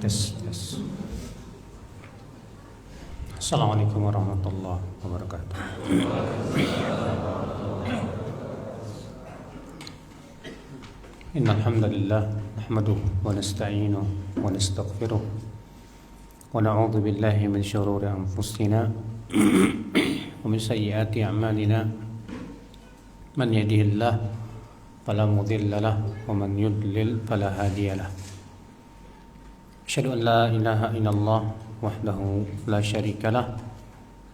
Tes. Assalamualaikum warahmatullahi wabarakatuh. Innal hamdalillah nahmaduhu wa nasta'inuhu wa nastaghfiruh wa na'udzu billahi min shururi anfusina wa min sayyiati a'malina. Man yahdihillahu fala mudilla lahu wa man yudlil fala hadiya lahu. Asyhadu an la ilaha illallah wahdahu la syarika lah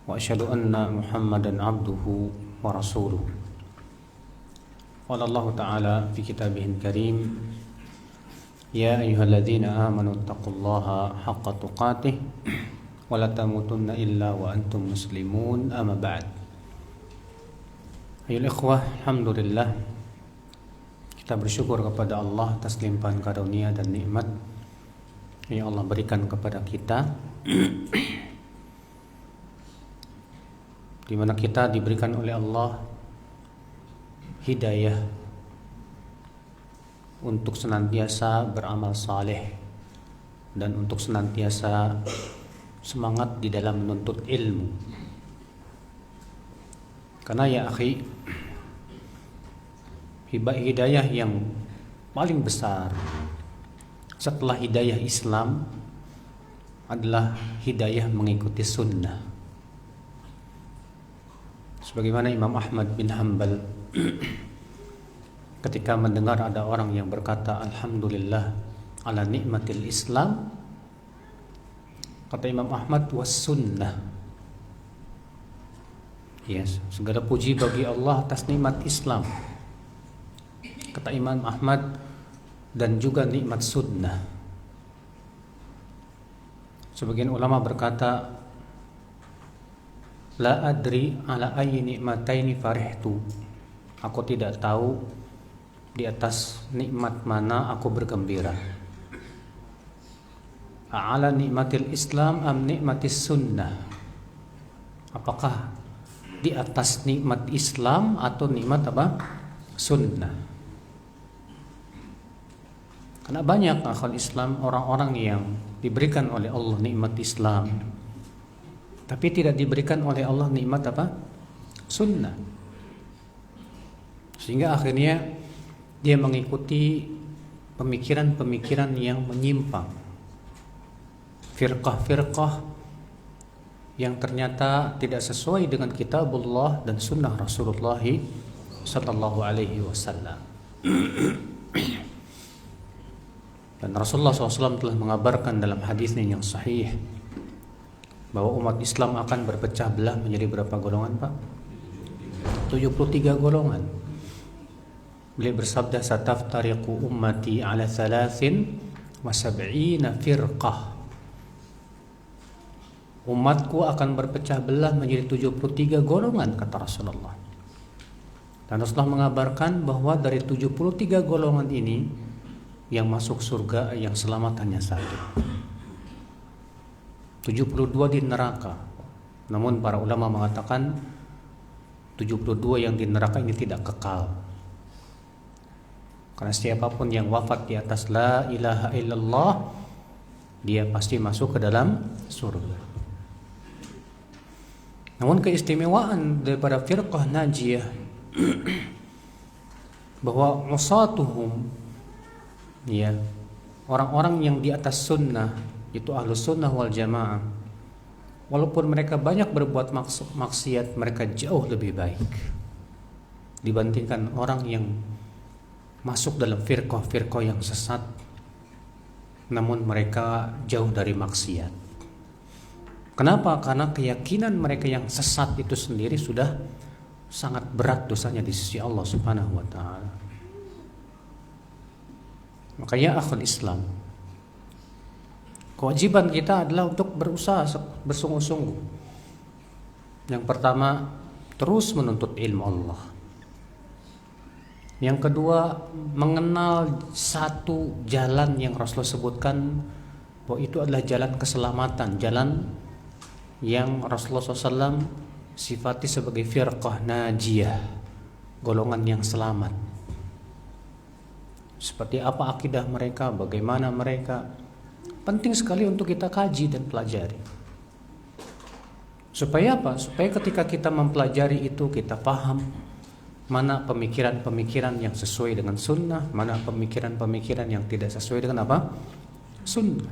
wa asyhadu anna Muhammadan abduhu wa rasuluh. Qala Allah Ta'ala fi kitabihil karim, ya ayyuhalladzina amanu taqullaha haqqa tuqatih wa la tamutunna illa wa antum muslimun, amma ba'd. Ayol ikhwah, alhamdulillah kita bersyukur kepada Allah atas limpahan karunia dan nikmat yang Allah berikan kepada kita, di mana kita diberikan oleh Allah hidayah untuk senantiasa beramal saleh dan untuk senantiasa semangat di dalam menuntut ilmu. Karena ya akhi, hidayah yang paling besar setelah hidayah Islam adalah hidayah mengikuti sunnah. Sebagaimana Imam Ahmad bin Hanbal ketika mendengar ada orang yang berkata alhamdulillah ala nikmatil Islam, kata Imam Ahmad, was sunnah. Yes, segala puji bagi Allah atas nikmat Islam, kata Imam Ahmad, dan juga nikmat sunnah. Sebagian ulama berkata, la adri ala ayyi nikmataini farihtu. Aku tidak tahu di atas nikmat mana aku bergembira. Ala nikmatil Islam am nikmatis sunnah. Apakah di atas nikmat Islam atau nikmat apa? Sunnah. Karena banyak akhwal Islam orang-orang yang diberikan oleh Allah nikmat Islam, tapi tidak diberikan oleh Allah nikmat apa? Sunnah. Sehingga akhirnya dia mengikuti pemikiran-pemikiran yang menyimpang, firqah-firqah yang ternyata tidak sesuai dengan kitabullah dan sunnah Rasulullah sallallahu alaihi wasallam. Dan Rasulullah SAW telah mengabarkan dalam hadisnya yang sahih bahwa umat Islam akan berpecah belah menjadi berapa golongan, Pak? 73 golongan. Beliau bersabda, sataftariqu ummati ala 73 firqah. Umatku akan berpecah belah menjadi 73 golongan, kata Rasulullah. Dan Rasulullah mengabarkan bahwa dari 73 golongan ini yang masuk surga, yang selamat hanya satu. 72 di neraka. Namun para ulama mengatakan 72 yang di neraka ini tidak kekal. Karena siapapun yang wafat di atas la ilaha illallah, dia pasti masuk ke dalam surga. Namun keistimewaan daripada firqah najiyah bahwa usatuhum, ya, orang-orang yang di atas sunnah, itu ahlus sunnah wal jamaah, walaupun mereka banyak berbuat maksiat, mereka jauh lebih baik. dibandingkan orang yang masuk dalam firqah-firqah yang sesat namun mereka jauh dari maksiat. Kenapa? Karena keyakinan mereka yang sesat itu sendiri sudah sangat berat dosanya di sisi Allah Subhanahu wa taala. Makanya akhul Islam, kewajiban kita adalah untuk berusaha bersungguh-sungguh. Yang pertama, terus menuntut ilmu Allah. Yang kedua, mengenal satu jalan yang Rasulullah sebutkan bahwa itu adalah jalan keselamatan, jalan yang Rasulullah SAW sifati sebagai firqah najiyah, golongan yang selamat. Seperti apa akidah mereka, bagaimana mereka, penting sekali untuk kita kaji dan pelajari. Supaya apa? Supaya ketika kita mempelajari itu kita paham mana pemikiran-pemikiran yang sesuai dengan sunnah, mana pemikiran-pemikiran yang tidak sesuai dengan apa? Sunnah.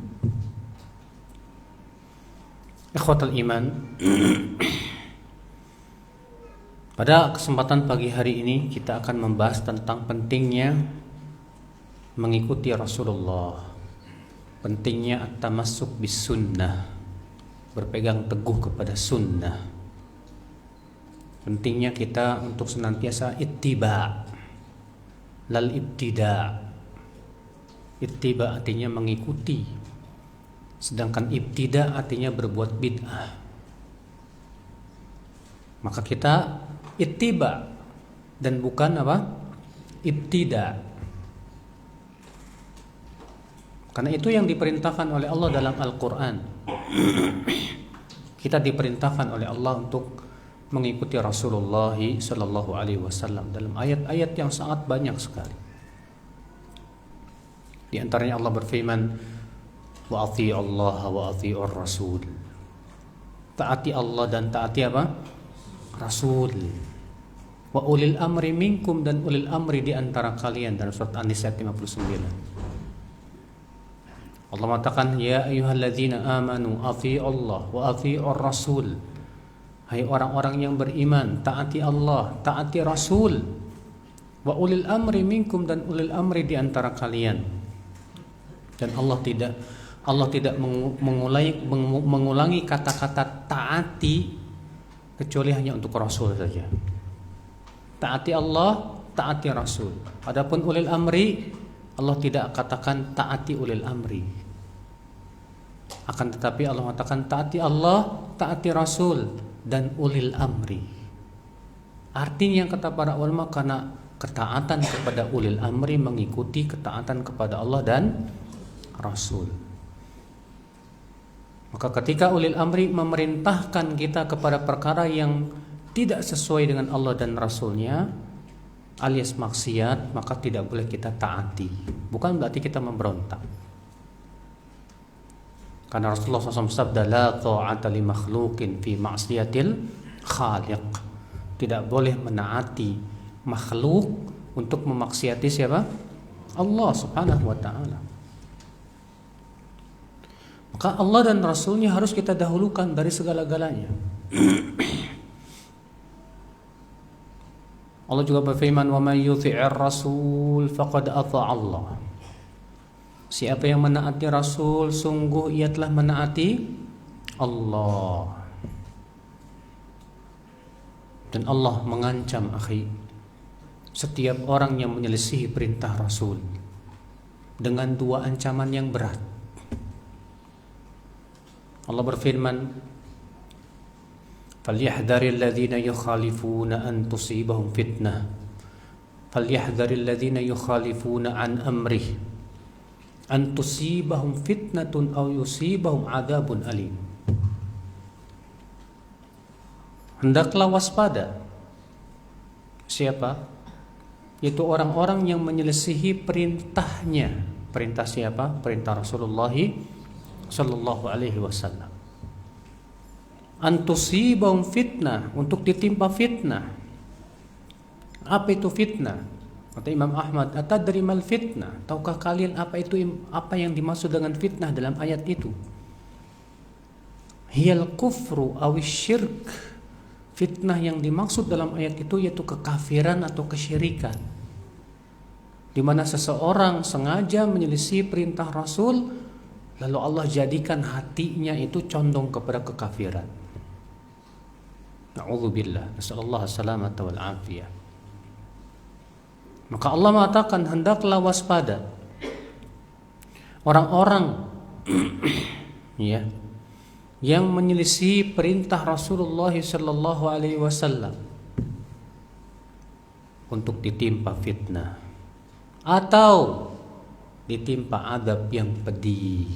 Ikhwatal iman, pada kesempatan pagi hari ini kita akan membahas tentang pentingnya mengikuti Rasulullah, pentingnya at-tamassuk bis sunnah, berpegang teguh kepada sunnah. Pentingnya kita untuk senantiasa ittiba, lal ibtida. Ittiba artinya mengikuti, sedangkan ibtida artinya berbuat bid'ah. Maka kita ittiba dan bukan apa? Ibtida. Karena itu yang diperintahkan oleh Allah dalam Al-Quran. Kita diperintahkan oleh Allah untuk mengikuti Rasulullah sallallahu alaihi wasallam dalam ayat-ayat yang sangat banyak sekali. Di antaranya Allah berfirman, wa ati'u Allah wa ati'ur rasul. Taati Allah dan taati apa? Rasul. Wa ulil amri minkum, dan ulil amri di antara kalian, dalam surat An-Nisa 59. Allah mengatakan, ya ayyuhalladzina amanu ati'u Allah wa ati'ur rasul. Hai orang-orang yang beriman, taati Allah, taati Rasul. Wa ulil amri minkum, dan ulil amri di antara kalian. Dan Allah tidak mengulangi kata-kata taati kecuali hanya untuk Rasul saja. Taati Allah, taati Rasul. Adapun ulil amri, Allah tidak katakan taati ulil amri. Akan tetapi Allah mengatakan taati Allah, taati Rasul dan ulil amri. Artinya kata para ulama, karena ketaatan kepada ulil amri mengikuti ketaatan kepada Allah dan Rasul. Maka ketika ulil amri memerintahkan kita kepada perkara yang tidak sesuai dengan Allah dan Rasulnya, alias maksiat, maka tidak boleh kita taati. Bukan berarti kita memberontak. Karena Rasulullah SAW sabda, la ta'ata li makhluqin fi ma'siyatil khaliq. Tidak boleh menaati makhluk untuk memaksiati siapa? Allah Subhanahu wa ta'ala. Maka Allah dan Rasulnya harus kita dahulukan dari segala-galanya. Allah juga berfirman, wa man yuti'ir rasul faqad ata'a Allah. Siapa yang menaati Rasul, sungguh ia telah menaati Allah. Dan Allah mengancam, akhi, setiap orang yang menyelisihi perintah Rasul dengan dua ancaman yang berat. Allah berfirman, falyahdharil ladzina yukhalifuna an tusibahum fitnah. Falyahdharil ladzina yukhalifuna an amrih an tusibahum fitnatun aw yusibahum adzabun alim. Hendaklah waspada. Siapa? Yaitu orang-orang yang menyelisihi perintahnya. Perintah siapa? Perintah Rasulullah sallallahu alaihi wasallam. An tusibahum fitnah, untuk ditimpa fitnah. Apa itu fitnah? Kata Imam Ahmad, atadri mal fitnah? Tahukah kalian apa yang dimaksud dengan fitnah dalam ayat itu? Hiyal kufru awish syirk Fitnah yang dimaksud dalam ayat itu yaitu kekafiran atau kesyirikan, di mana seseorang sengaja menyelisih perintah Rasul, lalu Allah jadikan hatinya itu condong kepada kekafiran. Na'udzubillah, nasallallahu salamata wal afiyah. Maka Allah mengatakan hendaklah waspada orang-orang ya yang menyelisih perintah Rasulullah sallallahu alaihi wasallam untuk ditimpa fitnah atau ditimpa adab yang pedih.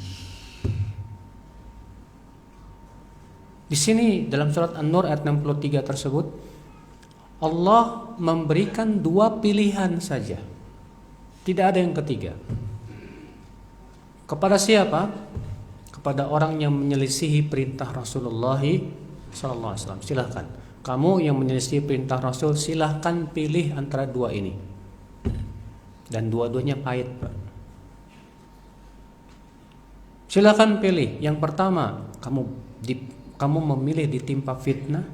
Di sini dalam surat An-Nur ayat 63 tersebut Allah memberikan dua pilihan saja. Tidak ada yang ketiga. Kepada siapa? Kepada orang yang menyelisihi perintah Rasulullah sallallahu alaihi wasallam. Silahkan. Kamu yang menyelisihi perintah Rasul, silahkan pilih antara dua ini. Dan dua-duanya pahit, Pak. Silahkan pilih. Yang pertama, kamu memilih ditimpa fitnah,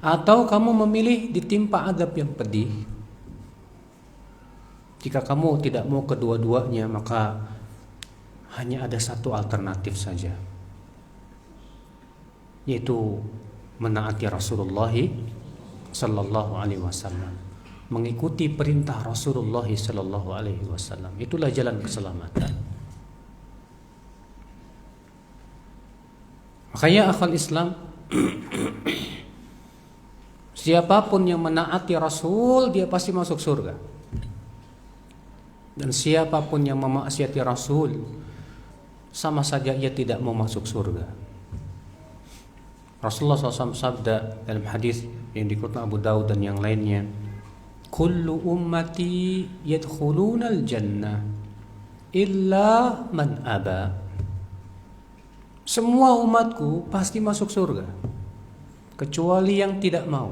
atau kamu memilih ditimpa azab yang pedih. Jika kamu tidak mau kedua-duanya, maka hanya ada satu alternatif saja, yaitu menaati Rasulullah sallallahu alaihi wasallam, mengikuti perintah Rasulullah sallallahu alaihi wasallam. Itulah jalan keselamatan. Makanya akhal Islam, siapapun yang menaati Rasul, dia pasti masuk surga. Dan siapapun yang memaksiati Rasul, sama saja ia tidak mau masuk surga. Rasulullah SAW sabda dalam hadis yang dikutip Abu Daud dan yang lainnya, kullu ummati yadkhulunal jannah illa man aba. Semua umatku pasti masuk surga, kecuali yang tidak mau.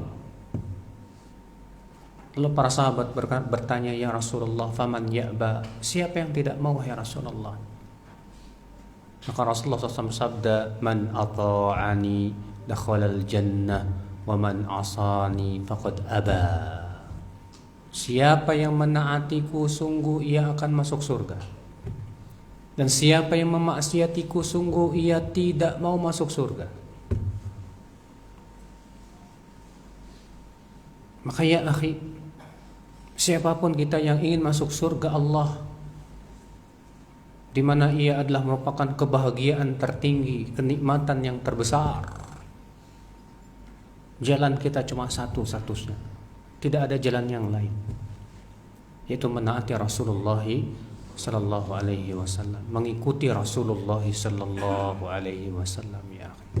Lalu para sahabat bertanya, ya Rasulullah, faman ya'ba? Siapa yang tidak mau, ya Rasulullah? Maka Rasulullah SAW sabda, man ata'ani dakhalal jannah wa man asani faqad aba. Siapa yang menaatiku, sungguh ia akan masuk surga. Dan siapa yang memaksiatiku, sungguh ia tidak mau masuk surga. Maka ya akhi, siapapun kita yang ingin masuk surga Allah, di mana ia adalah merupakan kebahagiaan tertinggi, kenikmatan yang terbesar, jalan kita cuma satu-satunya, tidak ada jalan yang lain, yaitu menaati Rasulullah sallallahu alaihi wasallam, mengikuti Rasulullah sallallahu alaihi wasallam. Ya akhi,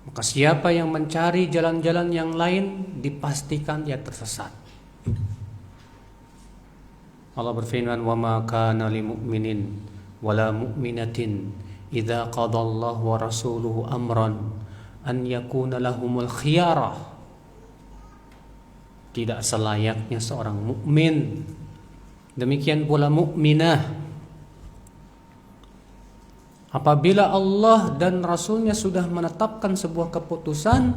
maka siapa yang mencari jalan-jalan yang lain, dipastikan ia tersesat. Allah berfirman, wa ma kana lil mu'minin wala mu'minatin idza qada Allah wa rasuluhu amran an yakuna lahumul khiyarah. Tidak selayaknya seorang mukmin, demikian pula mukminah, apabila Allah dan Rasulnya sudah menetapkan sebuah keputusan,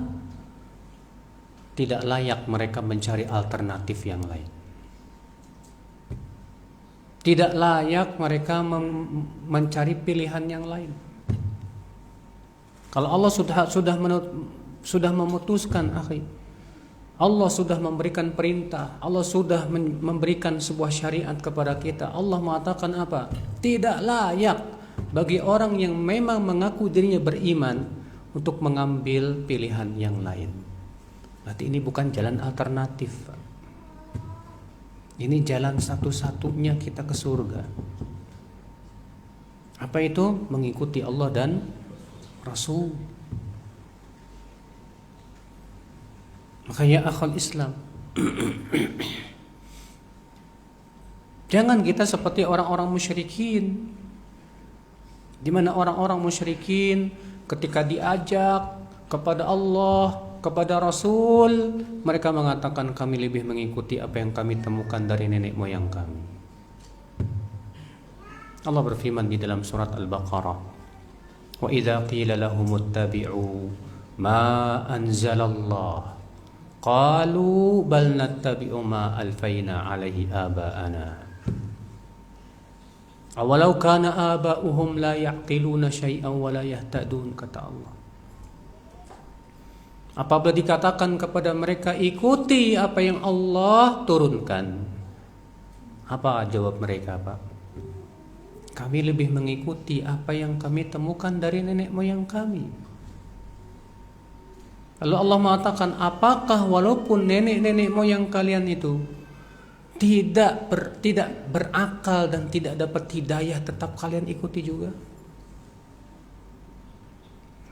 tidak layak mereka mencari alternatif yang lain. Tidak layak mereka mencari pilihan yang lain. Kalau Allah sudah memutuskan, akhi, Allah sudah memberikan perintah, Allah sudah memberikan sebuah syariat kepada kita. Allah mengatakan apa? Tidak layak bagi orang yang memang mengaku dirinya beriman untuk mengambil pilihan yang lain. Berarti ini bukan jalan alternatif. Ini jalan satu-satunya kita ke surga. Apa itu? Mengikuti Allah dan Rasul. Makanya akhal Islam, jangan kita seperti orang-orang musyrikin, di mana orang-orang musyrikin ketika diajak kepada Allah, kepada Rasul, mereka mengatakan kami lebih mengikuti apa yang kami temukan dari nenek moyang kami. Allah berfirman di dalam surat Al-Baqarah Wa idza qila lahum ittabi'u ma anzalallah qalu bal nattabi'u ma alfaina alaihi aba'ana awalau kana aba'uhum la ya'qiluna syai'an wa la yahtadun, kata Allah. Apabila dikatakan kepada mereka ikuti apa yang Allah turunkan, apa jawab mereka, Pak? Kami lebih mengikuti apa yang kami temukan dari nenek moyang kami. Lalu Allah mengatakan, apakah walaupun nenek-nenek moyang kalian itu tidak berakal dan tidak dapat hidayah, tetap kalian ikuti juga?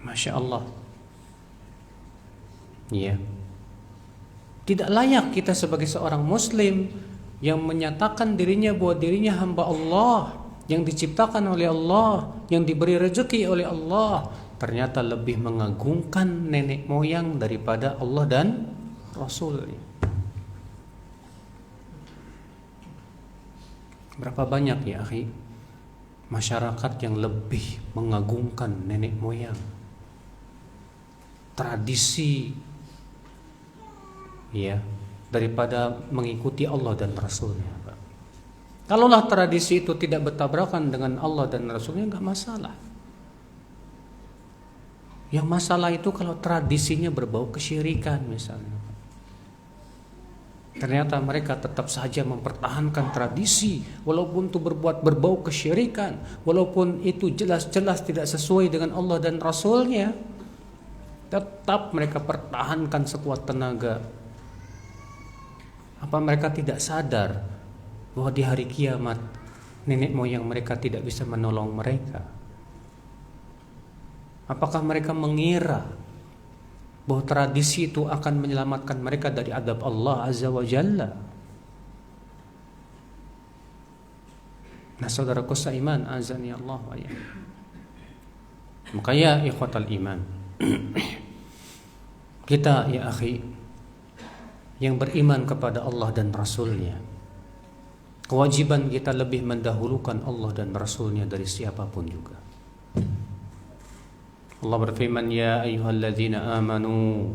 Masya Allah. Ya. Tidak layak kita sebagai seorang muslim yang menyatakan dirinya bahwa dirinya hamba Allah, yang diciptakan oleh Allah, yang diberi rezeki oleh Allah, ternyata lebih mengagungkan nenek moyang daripada Allah dan Rasulnya. Berapa banyak ya akhi masyarakat yang lebih mengagungkan nenek moyang, tradisi, ya, daripada mengikuti Allah dan Rasulnya. Kalaulah tradisi itu tidak bertabrakan dengan Allah dan Rasulnya, nggak masalah. Yang masalah itu kalau tradisinya berbau kesyirikan misalnya. Ternyata mereka tetap saja mempertahankan tradisi walaupun itu berbau kesyirikan, walaupun itu jelas-jelas tidak sesuai dengan Allah dan Rasulnya, tetap mereka pertahankan sekuat tenaga. Apa mereka tidak sadar bahwa di hari kiamat nenek moyang mereka tidak bisa menolong mereka? Apakah mereka mengira bahwa tradisi itu akan menyelamatkan mereka dari azab Allah Azza wa Jalla? Nah, saudaraku seiman, azani Allah wa ya. Maka ya ikhwatal iman, kita ya akhi yang beriman kepada Allah dan Rasulnya, kewajiban kita lebih mendahulukan Allah dan Rasulnya dari siapapun juga. Allah berfirman, ya ayyuhalladzina amanu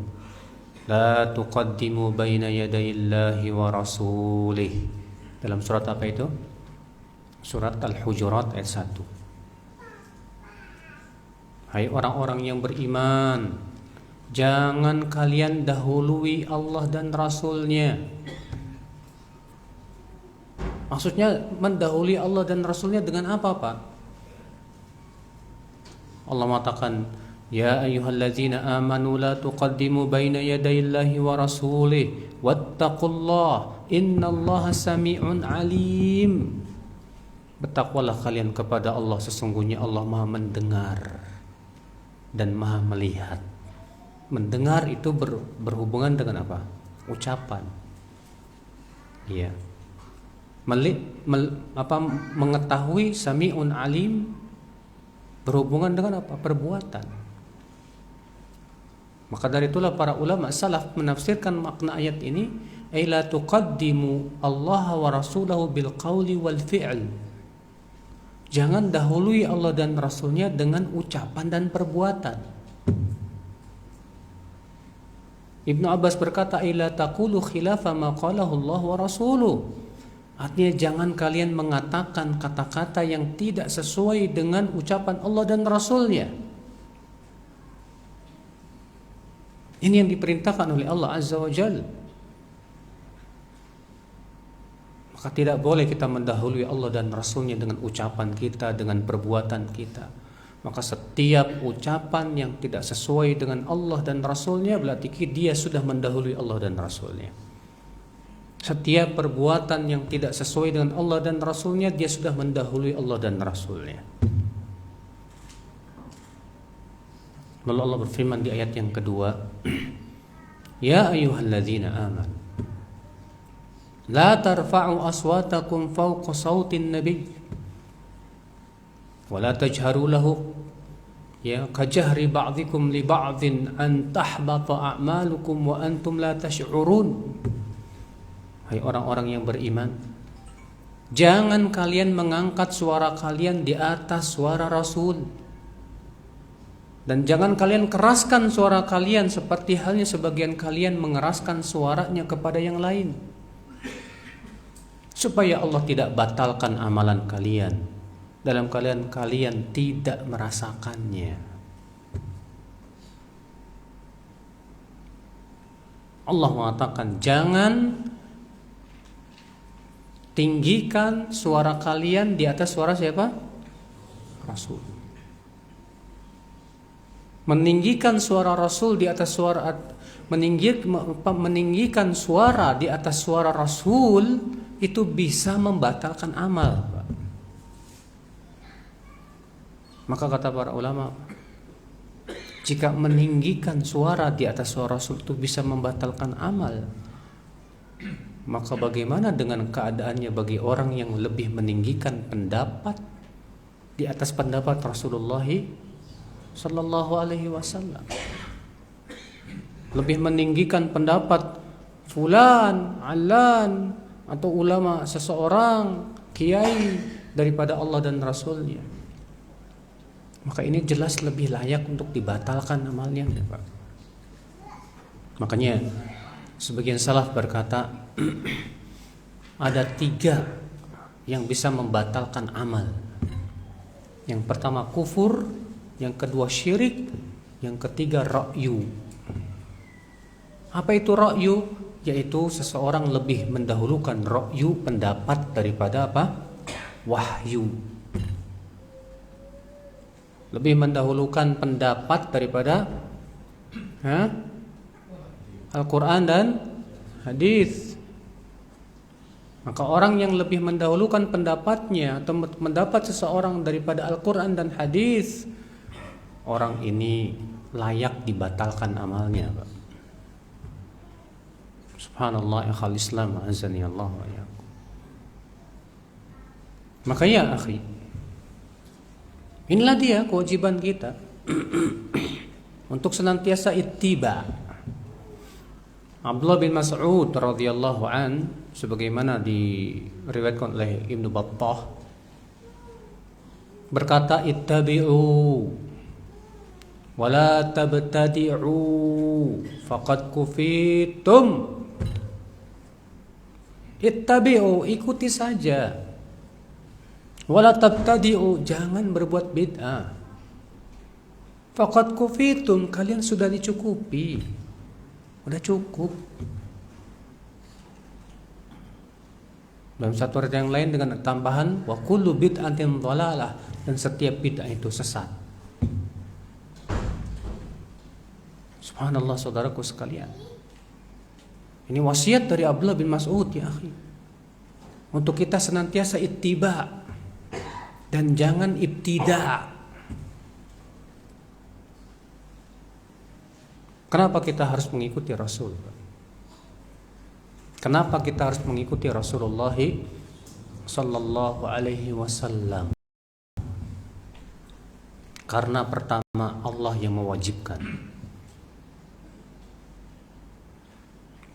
la tuqaddimu baina yadayillahi wa rasulih. Dalam surat apa itu? Surat Al-Hujurat ayat 1. Hai orang-orang yang beriman, jangan kalian dahului Allah dan Rasulnya. Maksudnya mendahului Allah dan Rasulnya dengan apa, Pak? Allah mengatakan, ya ayyuhalladzina amanu la tuqaddimu baina yadayillahi wa rasulih wattaqullah innallaha sami'un alim. Bertakwalah kalian kepada Allah, sesungguhnya Allah Maha mendengar dan Maha melihat. Mendengar itu berhubungan dengan apa? Ucapan. Iya. Mengetahui, sami'un alim, berhubungan dengan apa? Perbuatan. Maka dari itulah para ulama salaf menafsirkan makna ayat ini, ay la tuqaddimu Allah wa rasulahu bil qawli wal fi'l. Jangan dahului Allah dan Rasulnya dengan ucapan dan perbuatan. Ibnu Abbas berkata, ay la taqulu khilafa ma qalahu Allah wa rasuluhu. Artinya jangan kalian mengatakan kata-kata yang tidak sesuai dengan ucapan Allah dan Rasulnya. Ini yang diperintahkan oleh Allah Azza wa Jalla. Maka tidak boleh kita mendahului Allah dan Rasulnya dengan ucapan kita, dengan perbuatan kita. Maka setiap ucapan yang tidak sesuai dengan Allah dan Rasulnya berarti dia sudah mendahului Allah dan Rasulnya. Setiap perbuatan yang tidak sesuai dengan Allah dan Rasulnya, dia sudah mendahului Allah dan Rasulnya. Lalu Allah berfirman di ayat yang kedua, ya ayyuhalladzina amanu la tarfa'u aswatakum fawqa sautin nabiy wa la tajharu lahu ya kajahri ba'dikum li ba'din an tahbata a'malukum wa antum la tash'urun. Hai orang-orang yang beriman, jangan kalian mengangkat suara kalian di atas suara Rasul. Dan jangan kalian keraskan suara kalian seperti halnya sebagian kalian mengeraskan suaranya kepada yang lain, supaya Allah tidak batalkan amalan kalian dalam kalian tidak merasakannya. Allah mengatakan, jangan tinggikan suara kalian di atas suara siapa? Rasul. Meninggikan suara Rasul di atas suara, meninggikan suara di atas suara Rasul itu bisa membatalkan amal. Maka kata para ulama, jika meninggikan suara di atas suara Rasul itu bisa membatalkan amal, maka bagaimana dengan keadaannya bagi orang yang lebih meninggikan pendapat di atas pendapat Rasulullah Sallallahu Alaihi Wasallam, lebih meninggikan pendapat fulan, alan, atau ulama seseorang, kiai daripada Allah dan Rasulnya, maka ini jelas lebih layak untuk dibatalkan amalnya, Pak. Makanya sebagian salaf berkata ada 3 yang bisa membatalkan amal. Yang pertama kufur, yang kedua syirik, yang ketiga ra'yu. Apa itu ra'yu? Yaitu seseorang lebih mendahulukan ra'yu, pendapat, daripada apa? Wahyu. Lebih mendahulukan pendapat daripada Al-Quran dan hadis. Maka orang yang lebih mendahulukan pendapatnya atau mendapat seseorang daripada Al-Quran dan hadis, orang ini layak dibatalkan amalnya, Pak. Subhanallah, ikhwal Islam, azani Allah wa iyyakum. Maka ya akhi, inilah dia kewajiban kita untuk senantiasa ittiba. Abdullah bin Mas'ud radhiyallahu an, sebagaimana diriwayatkan oleh Ibnu Battah, berkata, ittabi'u wala tabtadi'u faqad kufitum. Ittabi'u, ikuti saja. Wala tabtadi'u, jangan berbuat bid'ah. Faqad kufitum, kalian sudah dicukupi. Udah cukup. Dalam satu ayat yang lain dengan tambahan wa kullu bid'atin dhalalah, dan setiap bid'ah itu sesat. Subhanallah, saudaraku sekalian. Ini wasiat dari Abdullah bin Mas'ud, ya akhi, untuk kita senantiasa ittiba dan jangan ibtida. Kenapa kita harus mengikuti Rasul? Kenapa kita harus mengikuti Rasulullah Sallallahu Alaihi Wasallam? Karena pertama, Allah yang mewajibkan.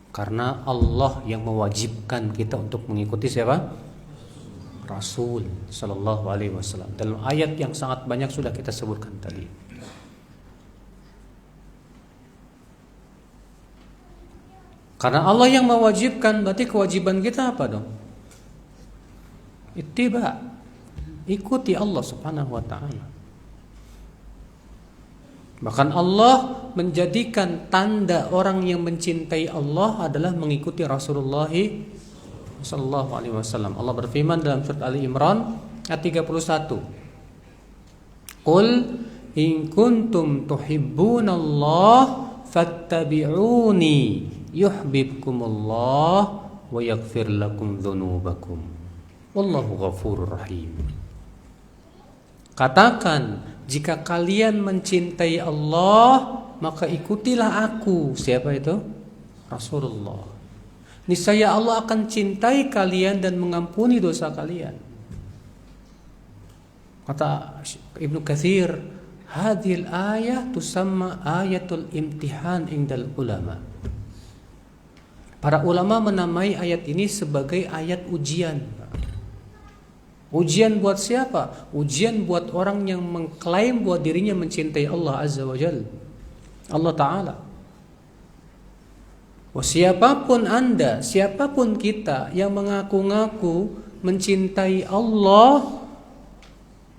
Karena Allah yang mewajibkan kita untuk mengikuti siapa? Rasul Sallallahu Alaihi Wasallam. Dalam ayat yang sangat banyak sudah kita sebutkan tadi. Karena Allah yang mewajibkan, berarti kewajiban kita apa dong? Ittiba, ikuti Allah Subhanahu wa taala. Bahkan Allah menjadikan tanda orang yang mencintai Allah adalah mengikuti Rasulullah sallallahu alaihi wasallam. Allah berfirman dalam surat Ali Imran ayat 31. Qul in kuntum tuhibbunallah fattabi'uni yuhibbukumullah wa yaghfir lakum dzunubakum. Wallahu ghafurur rahim. Katakan, jika kalian mencintai Allah, maka ikutilah aku. Siapa itu? Rasulullah. Niscaya Allah akan cintai kalian dan mengampuni dosa kalian. Kata Ibnu Katsir, hadhil ayah tusamma ayatul imtihan indal ulama. Para ulama menamai ayat ini sebagai ayat ujian. Ujian buat siapa? Ujian buat orang yang mengklaim bahwa dirinya mencintai Allah Azza wa Jalla, Allah Ta'ala. Siapapun Anda, siapapun kita yang mengaku-ngaku mencintai Allah,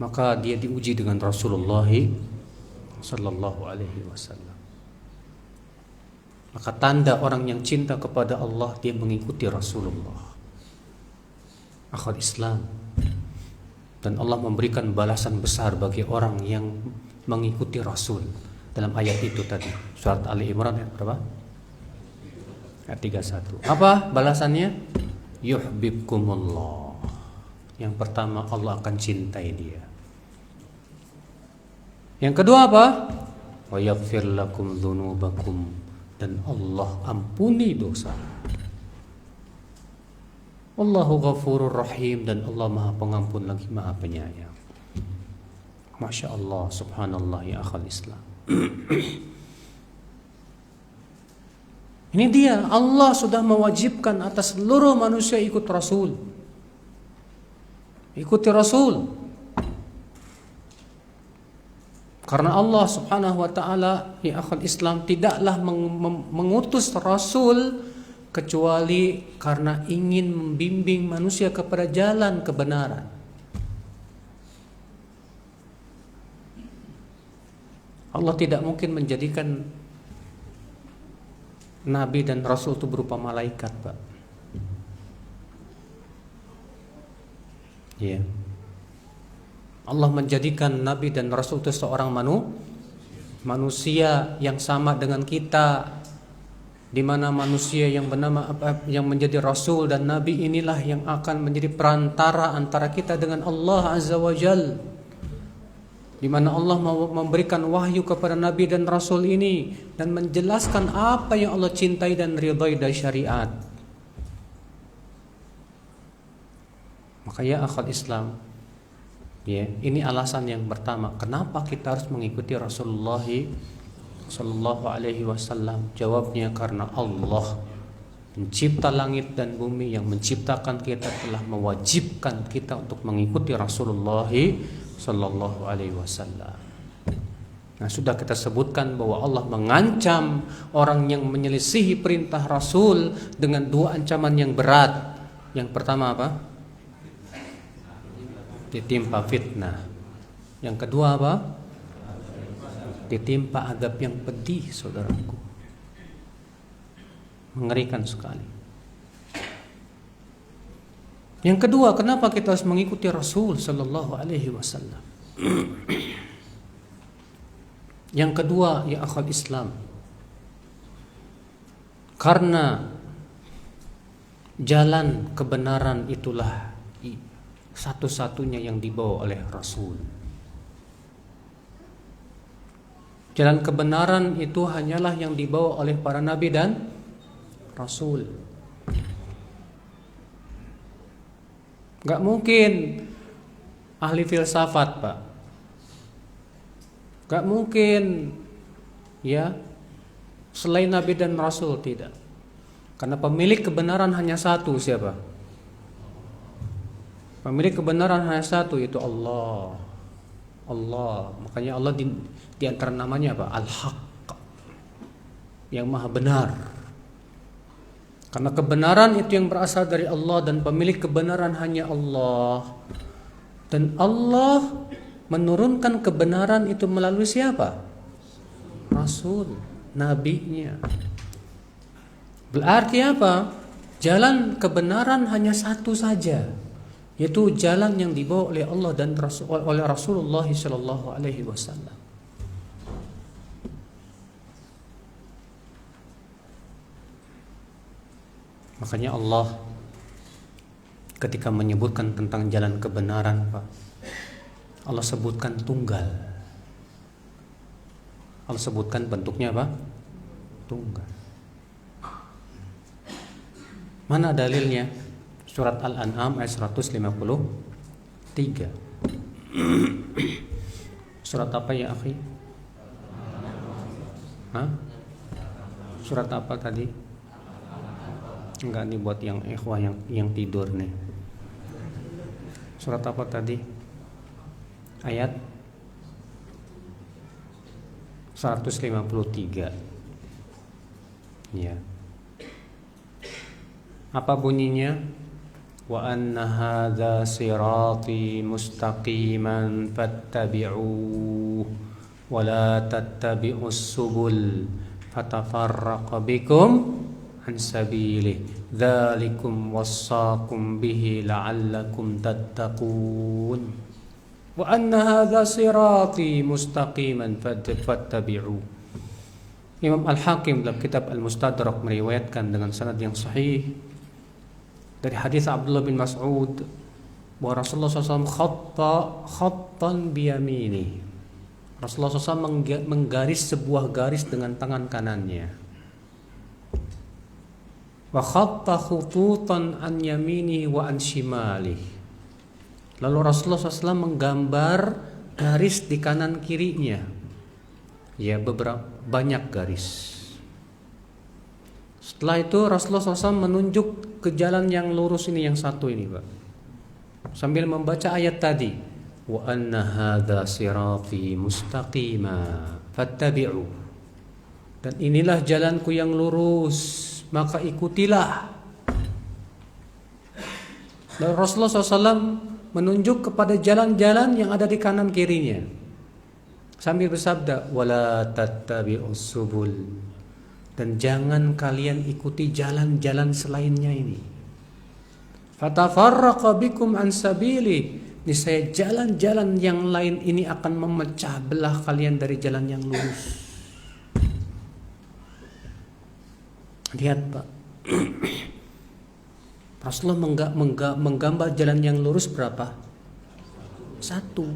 maka dia diuji dengan Rasulullah Sallallahu Alaihi Wasallam. Maka tanda orang yang cinta kepada Allah, dia mengikuti Rasulullah, akhwat Islam. Dan Allah memberikan balasan besar bagi orang yang mengikuti Rasul dalam ayat itu tadi, surat Ali Imran ayat berapa? Ayat 31. Apa balasannya? Yuhibbukumullah. Yang pertama, Allah akan cintai dia. Yang kedua apa? Wa yaghfir lakum dzunubakum, dan Allah ampuni dosa. Allahu ghafurur rahim, dan Allah Maha Pengampun lagi Maha Penyayang. Masya Allah, subhanallah ya akhal Islam. Ini dia, Allah sudah mewajibkan atas seluruh manusia ikut Rasul. Ikuti Rasul. Karena Allah subhanahu wa ta'ala, ya akhal Islam, tidaklah mengutus Rasul kecuali karena ingin membimbing manusia kepada jalan kebenaran. Allah tidak mungkin menjadikan Nabi dan Rasul itu berupa malaikat, Pak. Ya. Allah menjadikan Nabi dan Rasul itu seorang manusia yang sama dengan kita, di mana manusia yang bernama yang menjadi Rasul dan Nabi inilah yang akan menjadi perantara antara kita dengan Allah Azza wa Jal, di mana Allah mau memberikan wahyu kepada Nabi dan Rasul ini dan menjelaskan apa yang Allah cintai dan ridhai dari syariat. Maka ya akhwat Islam, ya, ini alasan yang pertama kenapa kita harus mengikuti Rasulullah sallallahu alaihi wasallam. Jawabnya karena Allah pencipta langit dan bumi yang menciptakan kita telah mewajibkan kita untuk mengikuti Rasulullah sallallahu alaihi wasallam. Nah, sudah kita sebutkan bahwa Allah mengancam orang yang menyelisihi perintah Rasul dengan dua ancaman yang berat. Yang pertama apa? Ditimpa fitnah. Yang kedua apa? Ditimpa azab yang pedih, saudaraku. Mengerikan sekali. Yang kedua, kenapa kita harus mengikuti Rasul sallallahu alaihi wasallam? Yang kedua, ya akhwat Islam, karena jalan kebenaran itulah satu-satunya yang dibawa oleh Rasul. Jalan kebenaran itu hanyalah yang dibawa oleh para nabi dan Rasul. Gak mungkin ahli filsafat, Pak. Gak mungkin ya selain Nabi dan Rasul, tidak. Karena pemilik kebenaran hanya satu, siapa? Pemilik kebenaran hanya satu, itu Allah. Allah. Makanya Allah di antara namanya apa? Al-Haq, yang maha benar. Karena kebenaran itu yang berasal dari Allah dan pemilik kebenaran hanya Allah. Dan Allah menurunkan kebenaran itu melalui siapa? Rasul, nabinya. Berarti apa? Jalan kebenaran hanya satu saja, yaitu jalan yang dibawa oleh Allah dan oleh Rasulullah sallallahu alaihi wasallam. Makanya Allah ketika menyebutkan tentang jalan kebenaran, Pak, Allah sebutkan tunggal. Allah sebutkan bentuknya apa? Tunggal. Mana dalilnya? Surat Al-An'am ayat 153. Surat apa ya, akhi? Hah? Surat apa tadi? Enggak, nih buat yang ikhwah yang tidur nih. Surat apa tadi? Ayat 153. Ya. Apa bunyinya? Wa anna hadza sirati mustaqiman fattabi'uhu wa la tattabi'us subul fatafarraqa bikum an sabilihi dzalikum wassaqum bihi la'allakum tattaqun. Wa anna hadza sirati mustaqiman fattabi'uhu. Imam Al-Hakim dalam kitab Al-Mustadrak meriwayatkan dengan sanad yang sahih dari hadis Abdullah bin Mas'ud bahwa Rasulullah SAW khattan biyamini. Rasulullah SAW menggaris sebuah garis dengan tangan kanannya. Wa khatta khututan an yamini wa an shimali. Lalu Rasulullah SAW menggambar garis di kanan kirinya. Ya, banyak garis. Setelah itu Rasulullah SAW menunjuk ke jalan yang lurus ini, yang satu ini, Pak. Sambil membaca ayat tadi, wa anna hadza sirati mustaqima fattabi'u. Dan inilah jalanku yang lurus, maka ikutilah. Dan Rasulullah SAW menunjuk kepada jalan-jalan yang ada di kanan kirinya, sambil bersabda, wala tattabi'us subul. Dan jangan kalian ikuti jalan-jalan selainnya ini. Fatafarraqa bikum an sabili. Niscaya jalan-jalan yang lain ini akan memecah belah kalian dari jalan yang lurus. Lihat, Pak. Rasulullah menggambar jalan yang lurus berapa? Satu.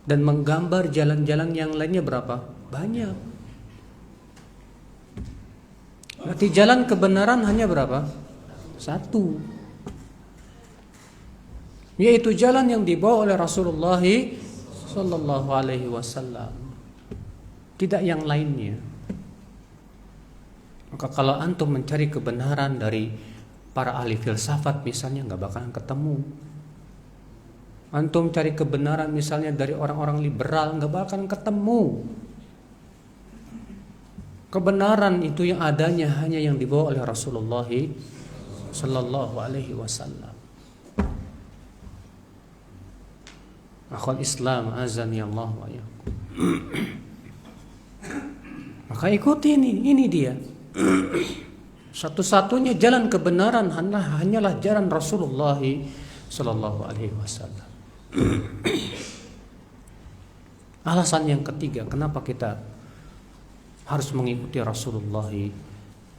Dan menggambar jalan-jalan yang lainnya berapa? Banyak. Berarti jalan kebenaran hanya berapa? Satu. Yaitu jalan yang dibawa oleh Rasulullah sallallahu alaihi wasallam. Tidak yang lainnya. Maka kalau antum mencari kebenaran dari para ahli filsafat misalnya, nggak bakalan ketemu. Antum cari kebenaran misalnya dari orang-orang liberal, nggak bakalan ketemu. Kebenaran itu yang adanya hanya yang dibawa oleh Rasulullah sallallahu alaihi wasallam. Akhwal Islam azani Allah wa iyyakum. Maka ikuti ini dia. Satu-satunya jalan kebenaran hanyalah jalan Rasulullah sallallahu alaihi wasallam. Alasan yang ketiga kenapa kita harus mengikuti Rasulullah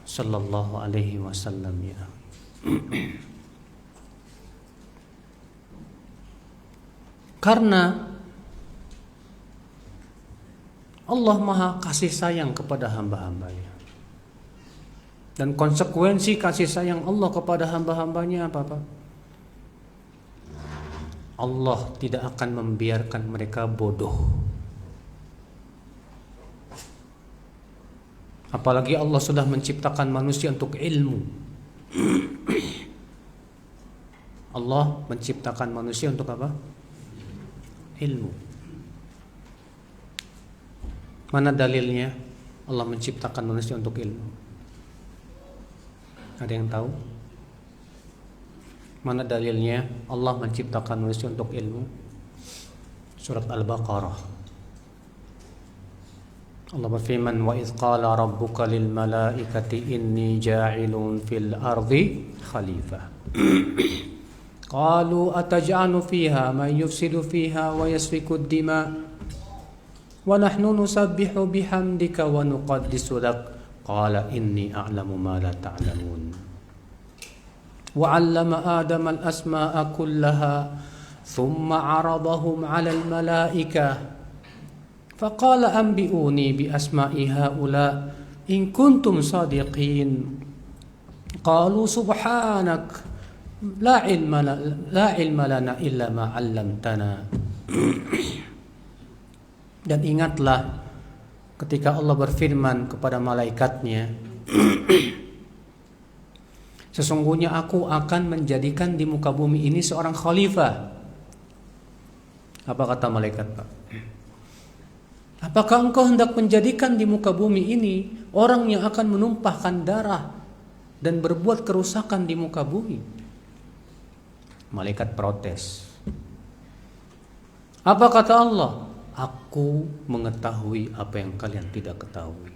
sallallahu alaihi wasallam, ya. Karena Allah Maha kasih sayang kepada hamba-hambanya. Dan konsekuensi kasih sayang Allah kepada hamba-hambanya apa, Pak? Allah tidak akan membiarkan mereka bodoh. Apalagi Allah sudah menciptakan manusia untuk ilmu. Allah menciptakan manusia untuk apa? Ilmu. Mana dalilnya Allah menciptakan manusia untuk ilmu? Ada yang tahu? Mana dalilnya Allah menciptakan manusia untuk ilmu? Surat Al-Baqarah. Allah berfirman, wa idz qala rabbuka lil malaikati inni ja'ilun fil ardi khalifah. Qalu ataj'alu fiha man yufsidu fiha wa yasfiku ad-dima wa nahnu nusabbihu bihamdika wa nuqaddisu lak. Qala inni a'lamu ma la ta'lamun. Wa 'allama Adama al-asma'a kullaha thumma 'aradahum 'ala al-malaikah faqala anbi'uni bi asma'i haula in kuntum sadiqin. Qalu subhanak la ilma lana illa ma 'allamtana. Dan ingatlah ketika Allah berfirman kepada malaikatnya, Sesungguhnya aku akan menjadikan di muka bumi ini seorang khalifah. Apa kata malaikat, Pak? Apakah engkau hendak menjadikan di muka bumi ini orang yang akan menumpahkan darah dan berbuat kerusakan di muka bumi? Malaikat protes. Apa kata Allah? Aku mengetahui apa yang kalian tidak ketahui.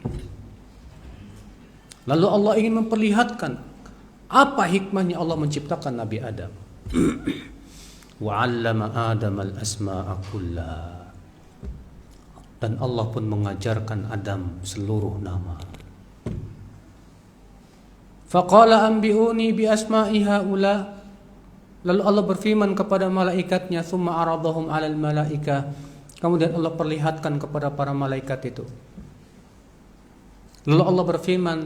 Lalu Allah ingin memperlihatkan apa hikmahnya Allah menciptakan Nabi Adam. Wa 'allama Adam al-asma'a kullaha. Dan Allah pun mengajarkan Adam seluruh nama. Faqala anbi'uni bi asma'i haula. Lalu Allah berfirman kepada malaikatnya, "Tsumma aradahum 'alal malaika." Kemudian Allah perlihatkan kepada para malaikat itu. Lalu Allah berfirman,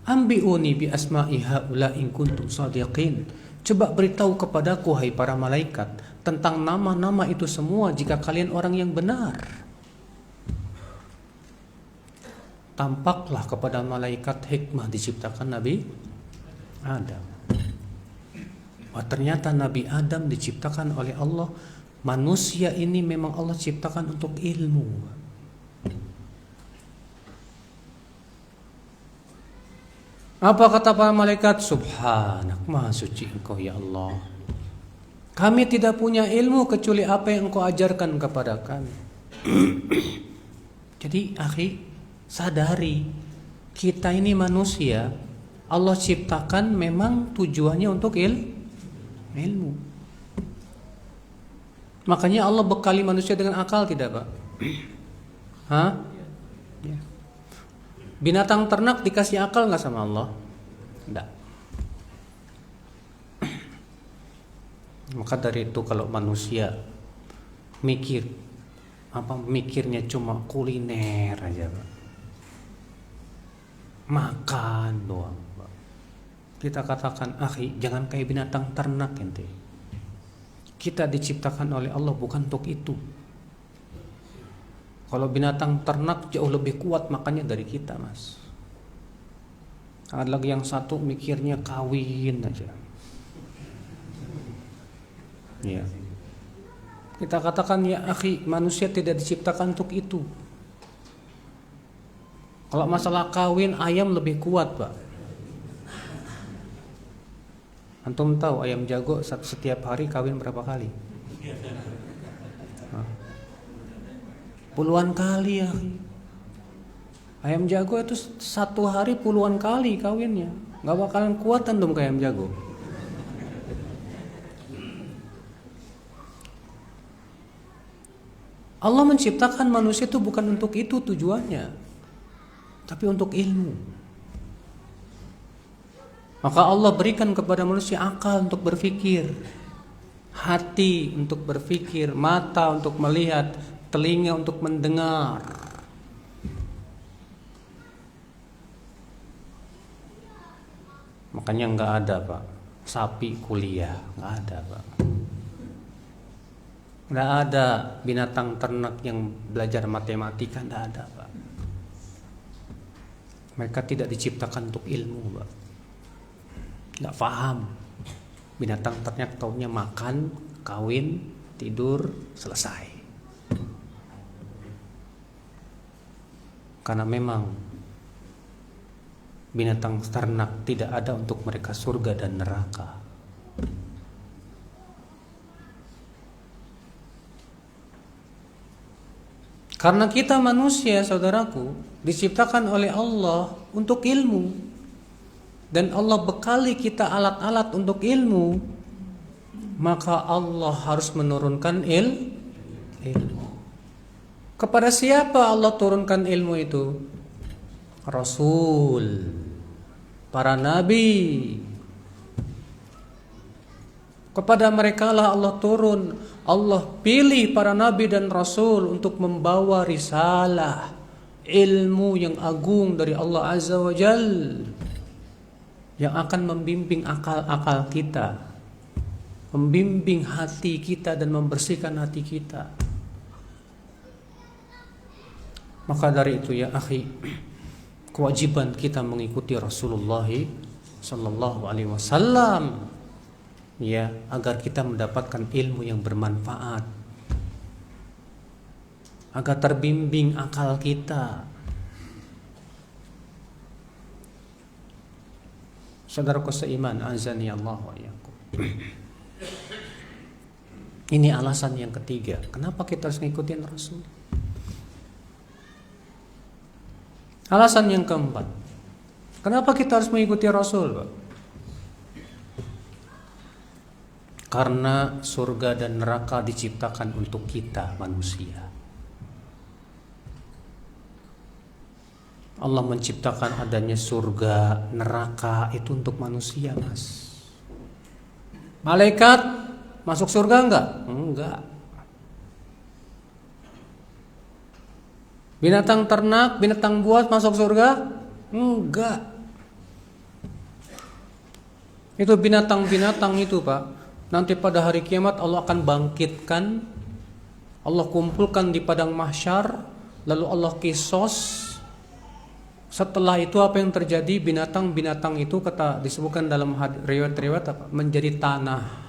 "Anbi'uni bi asma'i haula in kuntum shadiqin." Coba beritahu kepadaku, hai para malaikat, tentang nama-nama itu semua jika kalian orang yang benar. Tampaklah kepada malaikat hikmah diciptakan Nabi Adam. Wah, ternyata Nabi Adam diciptakan oleh Allah. Manusia ini memang Allah ciptakan untuk ilmu. Apa kata para malaikat? Subhanak, maha suci engkau ya Allah. Kami tidak punya ilmu kecuali apa yang engkau ajarkan kepada kami. Jadi akhi, sadari kita ini manusia, Allah ciptakan memang tujuannya untuk ilmu. Makanya Allah bekali manusia dengan akal, tidak Pak? Hah? Ya. Binatang ternak dikasih akal nggak sama Allah? Tidak. Maka dari itu kalau manusia mikirnya cuma kuliner aja, Pak. Makan doang, Pak. Kita katakan, akhi, jangan kayak binatang ternak ente. Kita diciptakan oleh Allah bukan untuk itu. Kalau binatang ternak jauh lebih kuat makannya dari kita, Mas. Ada lagi yang satu mikirnya kawin aja. Ya. Kita katakan, ya akhi, manusia tidak diciptakan untuk itu. Kalau masalah kawin, ayam lebih kuat, Pak. Antum tahu ayam jago setiap hari kawin berapa kali? Puluhan kali ya. Ayam jago itu satu hari puluhan kali kawinnya. Gak bakalan kuat antum kayak ayam jago. Allah menciptakan manusia itu bukan untuk itu tujuannya, tapi untuk ilmu. Maka Allah berikan kepada manusia akal untuk berpikir, hati untuk berpikir, mata untuk melihat, telinga untuk mendengar. Makanya nggak ada, Pak, sapi kuliah, nggak ada, Pak. Nggak ada binatang ternak yang belajar matematika, nggak ada, Pak. Mereka tidak diciptakan untuk ilmu, Pak. Nggak paham. Binatang ternak taunya makan, kawin, tidur, selesai. Karena memang binatang ternak tidak ada untuk mereka surga dan neraka. Karena kita manusia, saudaraku, diciptakan oleh Allah untuk ilmu. Dan Allah bekali kita alat-alat untuk ilmu. Maka Allah harus menurunkan ilmu. Kepada siapa Allah turunkan ilmu itu? Rasul, para nabi. Kepada mereka lah Allah turun. Allah pilih para nabi dan rasul untuk membawa risalah, ilmu yang agung dari Allah Azza wa Jal, yang akan membimbing akal-akal kita, membimbing hati kita dan membersihkan hati kita. Maka dari itu ya akhi, kewajiban kita mengikuti Rasulullah sallallahu alaihi wasallam, ya, agar kita mendapatkan ilmu yang bermanfaat, agar terbimbing akal kita. Saudaraku seiman, azani Allah wa iyyakum. Ini alasan yang ketiga, kenapa kita harus ngikutin Rasul. Alasan yang keempat, kenapa kita harus mengikuti Rasul, Pak? Karena surga dan neraka diciptakan untuk kita manusia. Allah menciptakan adanya surga, neraka itu untuk manusia, Mas. Malaikat masuk surga enggak? Enggak. Binatang ternak, binatang buas masuk surga? Enggak. Itu binatang-binatang itu, Pak, nanti pada hari kiamat Allah akan bangkitkan, Allah kumpulkan di padang mahsyar, lalu Allah kisos. Setelah itu apa yang terjadi? Binatang-binatang itu, kata disebutkan dalam riwayat-riwayat, menjadi tanah.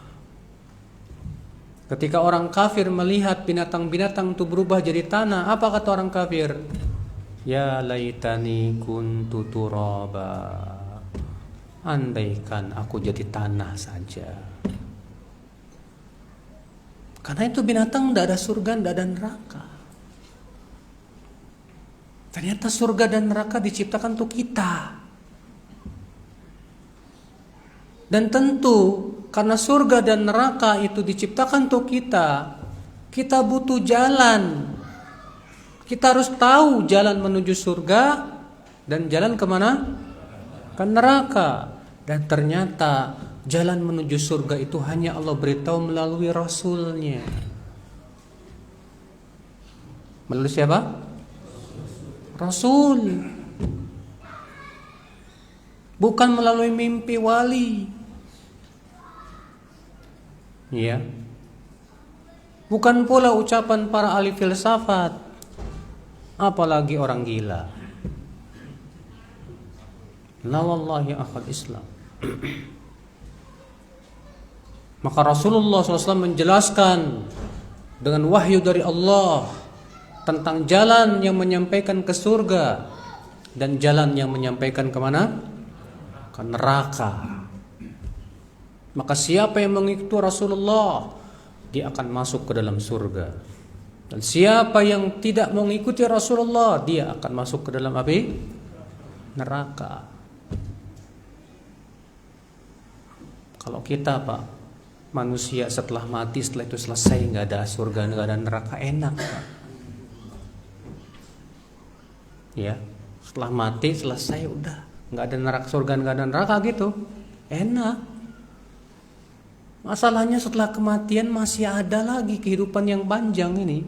Ketika orang kafir melihat binatang-binatang itu berubah jadi tanah, apa kata orang kafir? Ya laitani kuntu turaba. Andaikan aku jadi tanah saja. Karena itu binatang tidak ada surga, tidak ada neraka. Ternyata surga dan neraka diciptakan untuk kita. Dan tentu karena surga dan neraka itu diciptakan untuk kita, kita butuh jalan. Kita harus tahu jalan menuju surga dan jalan kemana? Ke neraka. Dan ternyata jalan menuju surga itu hanya Allah beritahu melalui Rasulnya. Melalui siapa? Rasul. Bukan melalui mimpi wali. Ya. Bukan pula ucapan para ahli filsafat, apalagi orang gila. La wallahi akhal Islam. Maka Rasulullah SAW menjelaskan dengan wahyu dari Allah tentang jalan yang menyampaikan ke surga dan jalan yang menyampaikan kemana? Ke neraka. Maka siapa yang mengikuti Rasulullah, dia akan masuk ke dalam surga. Dan siapa yang tidak mengikuti Rasulullah, dia akan masuk ke dalam api neraka. Kalau kita, Pak, manusia setelah mati, setelah itu selesai, nggak ada surga, nggak ada neraka, enak, Pak. Ya, setelah mati selesai, udah nggak ada neraka, surga, nggak ada neraka gitu, enak. Masalahnya setelah kematian masih ada lagi kehidupan yang panjang ini.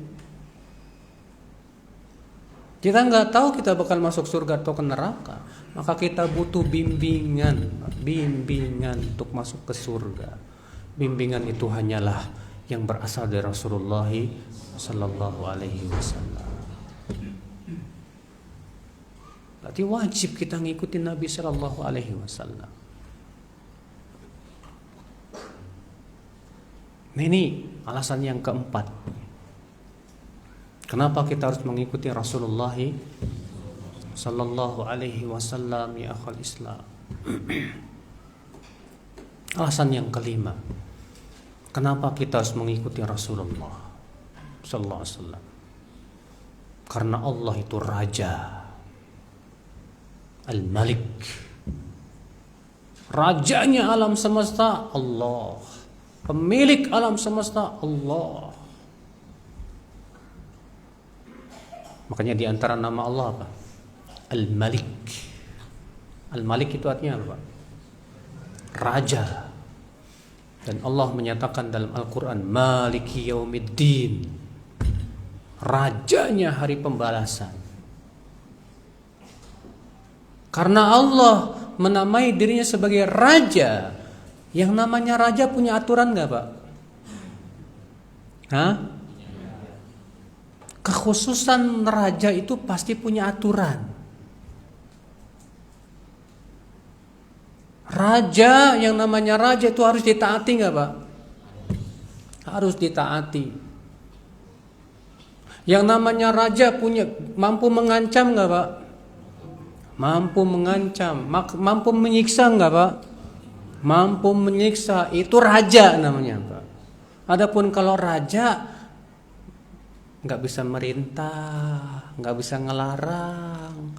Kita nggak tahu kita bakal masuk surga atau ke neraka. Maka kita butuh bimbingan untuk masuk ke surga. Bimbingan itu hanyalah yang berasal dari Rasulullah sallallahu alaihi wasallam. Berarti wajib kita ngikutin Nabi sallallahu alaihi wasallam. Ini alasan yang keempat. Kenapa kita harus mengikuti Rasulullah sallallahu alaihi wasallam, ya akhal Islam. Alasan yang kelima. Kenapa kita harus mengikuti Rasulullah sallallahu alaihi wasallam? Karena Allah itu raja. Al-Malik. Rajanya alam semesta Allah. Pemilik alam semesta Allah. Makanya di antara nama Allah apa? Al-Malik. Al-Malik itu artinya apa? Raja. Dan Allah menyatakan dalam Al-Quran, Maliki Yaumiddin, rajanya hari pembalasan. Karena Allah menamai dirinya sebagai raja. Yang namanya raja punya aturan gak, Pak? Hah? Kekhususan raja itu pasti punya aturan. Raja, yang namanya raja itu harus ditaati nggak Pak? Harus ditaati. Yang namanya raja mampu mengancam nggak Pak? Mampu mengancam. Mampu menyiksa nggak Pak? Mampu menyiksa. Itu raja namanya Pak. Adapun kalau raja nggak bisa merintah, nggak bisa ngelarang,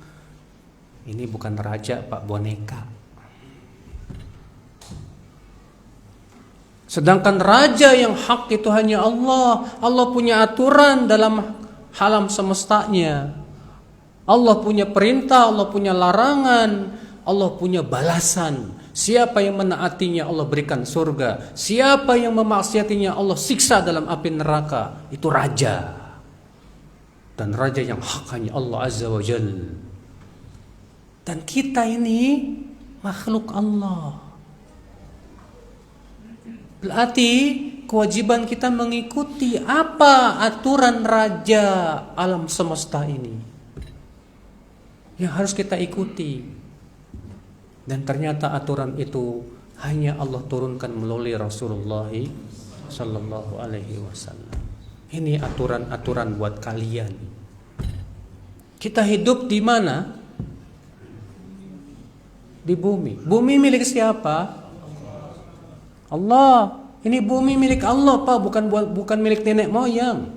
ini bukan raja Pak, boneka. Sedangkan raja yang hak itu hanya Allah. Allah punya aturan dalam alam semestanya. Allah punya perintah, Allah punya larangan, Allah punya balasan. Siapa yang menaatinya Allah berikan surga. Siapa yang memaksiatinya Allah siksa dalam api neraka. Itu raja. Dan raja yang hak hanya Allah Azza wa Jalla. Dan kita ini makhluk Allah. Berarti kewajiban kita mengikuti apa aturan raja alam semesta ini yang harus kita ikuti. Dan ternyata aturan itu hanya Allah turunkan melalui Rasulullah sallallahu alaihi wasallam. Ini aturan-aturan buat kalian. Kita hidup di mana? Di bumi. Bumi milik siapa? Allah. Ini bumi milik Allah Pak, bukan milik nenek moyang.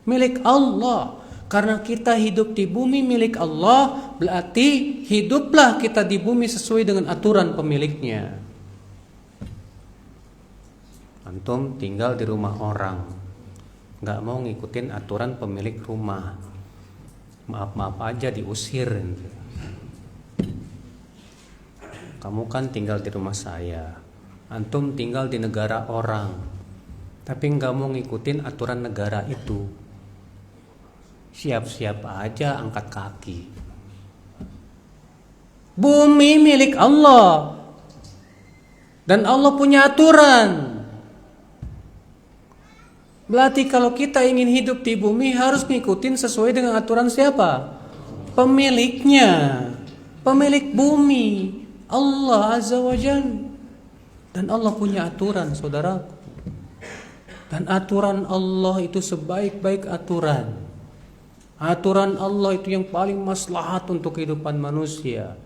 Milik Allah. Karena kita hidup di bumi milik Allah, berarti hiduplah kita di bumi sesuai dengan aturan pemiliknya. Antum tinggal di rumah orang, nggak mau ngikutin aturan pemilik rumah, maaf aja diusir. Kamu kan tinggal di rumah saya, antum tinggal di negara orang, tapi nggak mau ngikutin aturan negara itu. Siap-siap aja angkat kaki. Bumi milik Allah, dan Allah punya aturan. Berarti kalau kita ingin hidup di bumi harus ngikutin sesuai dengan aturan siapa? Pemiliknya. Pemilik bumi, Allah Azza wa Jalla. Dan Allah punya aturan, saudaraku. Dan aturan Allah itu sebaik-baik aturan. Aturan Allah itu yang paling maslahat untuk kehidupan manusia.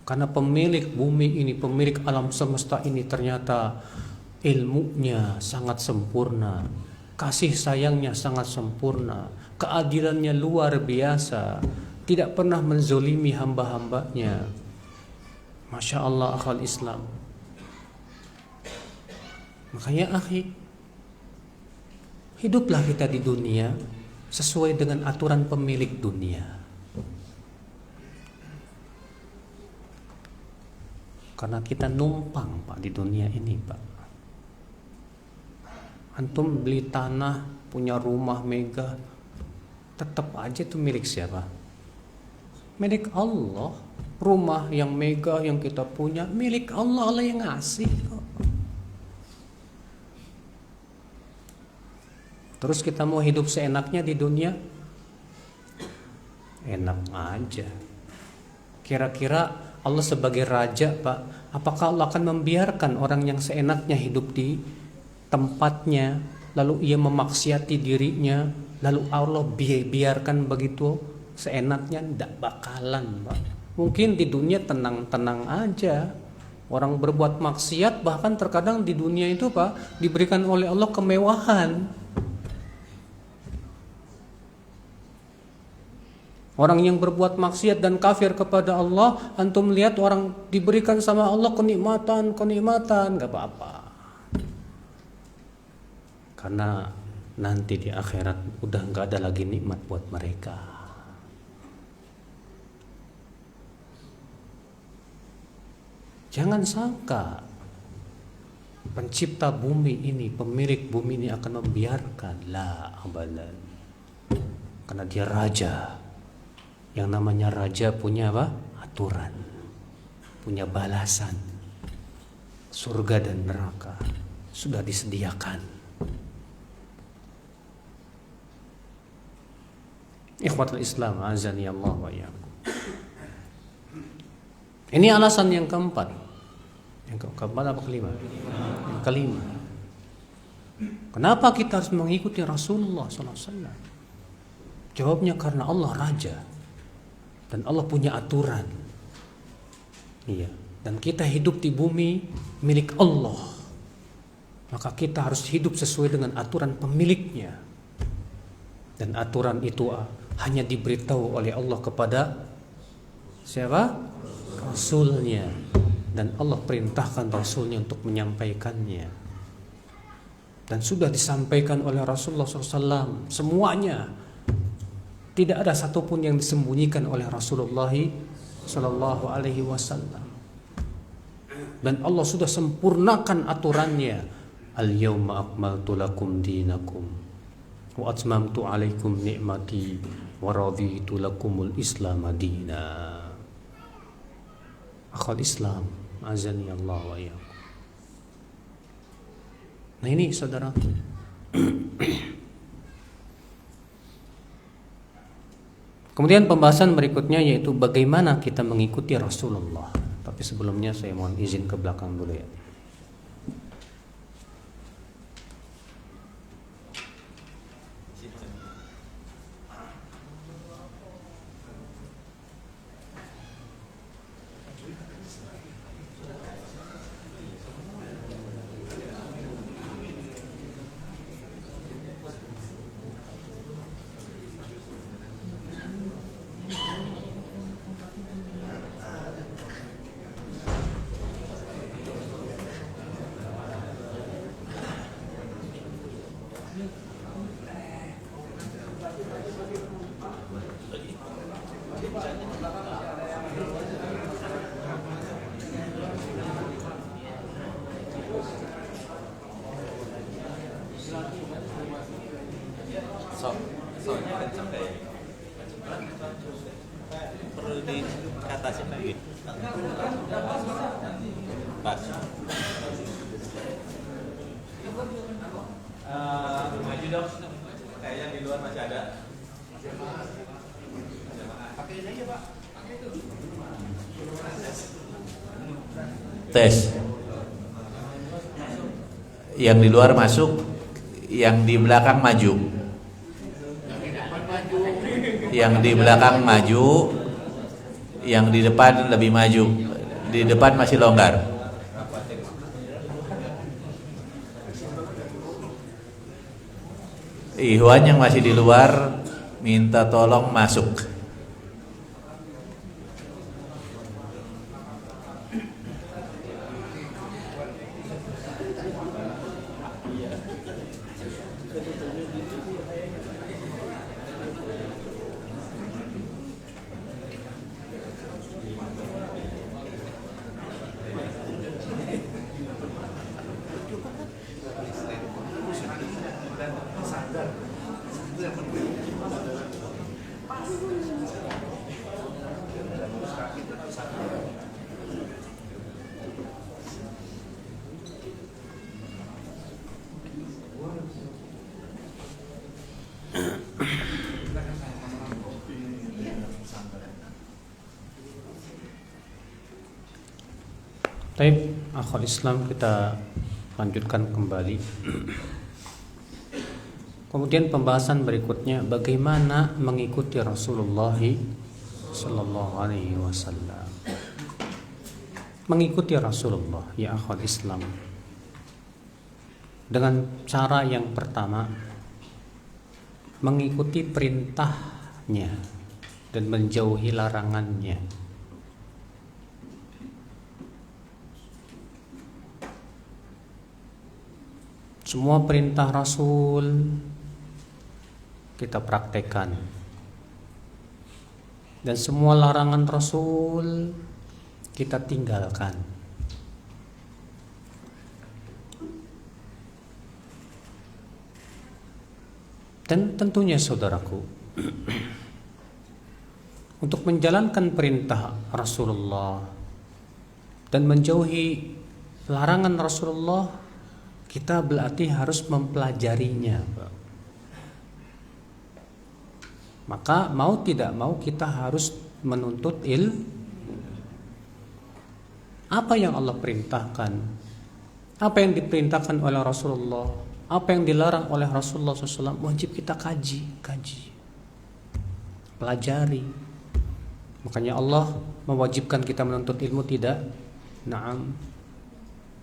Karena pemilik bumi ini, pemilik alam semesta ini ternyata ilmunya sangat sempurna, kasih sayangnya sangat sempurna, keadilannya luar biasa, tidak pernah menzolimi hamba-hambanya. Masya Allah akhal Islam. Makanya akhi, hiduplah kita di dunia sesuai dengan aturan pemilik dunia. Karena kita numpang Pak di dunia ini Pak. Antum beli tanah, punya rumah megah, tetap aja itu milik siapa? Milik Allah. Rumah yang megah yang kita punya milik Allah, Allah yang ngasih kok. Terus kita mau hidup seenaknya di dunia? Enak aja. Kira-kira Allah sebagai raja Pak, apakah Allah akan membiarkan orang yang seenaknya hidup di tempatnya, lalu ia memaksiati dirinya, lalu Allah biarkan begitu seenaknya? Tidak bakalan Pak. Mungkin di dunia tenang-tenang aja. Orang berbuat maksiat bahkan terkadang di dunia itu Pak diberikan oleh Allah kemewahan. Orang yang berbuat maksiat dan kafir kepada Allah, antum lihat orang diberikan sama Allah kenikmatan, gak apa-apa. Karena nanti di akhirat udah gak ada lagi nikmat buat mereka. Jangan sangka pencipta bumi ini, pemilik bumi ini akan membiarkan. La abadan. Karena dia raja. Yang namanya raja punya apa? Aturan, punya balasan. Surga dan neraka sudah disediakan. Ikhwatul Islam, azani Allah wa iyyakum. Ini alasan yang keempat. Yang keempat apa kelima? Yang kelima. Kenapa kita harus mengikuti Rasulullah SAW? Jawabnya karena Allah raja dan Allah punya aturan. Iya. Dan kita hidup di bumi milik Allah. Maka kita harus hidup sesuai dengan aturan pemiliknya. Dan aturan itu hanya diberitahu oleh Allah kepada siapa? Rasulnya. Dan Allah perintahkan Rasulnya untuk menyampaikannya. Dan sudah disampaikan oleh Rasulullah SAW semuanya. Tidak ada satupun yang disembunyikan oleh Rasulullah SAW. Dan Allah sudah sempurnakan aturannya. Al-yawma akmaltu lakum dinakum wa atmamtu alaikum ni'mati wa raditu lakumul islam madina. Akhal Islam, azani Allah wa iyyakum. Nah ini saudara. Kemudian pembahasan berikutnya yaitu bagaimana kita mengikuti Rasulullah. Tapi sebelumnya saya mohon izin ke belakang dulu ya. Soalnya kenceng deh. Perlu dikatasin lagi. Pas. Maju dong. Kayaknya di luar masih ada. Pakai aja Pak. Tes. Yang di luar masuk, yang di belakang maju. Yang di belakang maju, yang di depan lebih maju. Di depan masih longgar. Ikhwan yang masih di luar minta tolong masuk. Baik, akhwat Islam, kita lanjutkan kembali. Kemudian pembahasan berikutnya bagaimana mengikuti Rasulullah sallallahu alaihi wasallam. Mengikuti Rasulullah ya akhwat Islam dengan cara yang pertama, mengikuti perintahnya dan menjauhi larangannya. Semua perintah Rasul kita praktekkan, dan semua larangan Rasul kita tinggalkan. Dan tentunya saudaraku, untuk menjalankan perintah Rasulullah dan menjauhi larangan Rasulullah, kita berarti harus mempelajarinya. Maka mau tidak mau kita harus menuntut Apa yang Allah perintahkan, apa yang diperintahkan oleh Rasulullah, apa yang dilarang oleh Rasulullah SAW, wajib kita kaji, pelajari. Makanya Allah mewajibkan kita menuntut ilmu, tidak? Naam.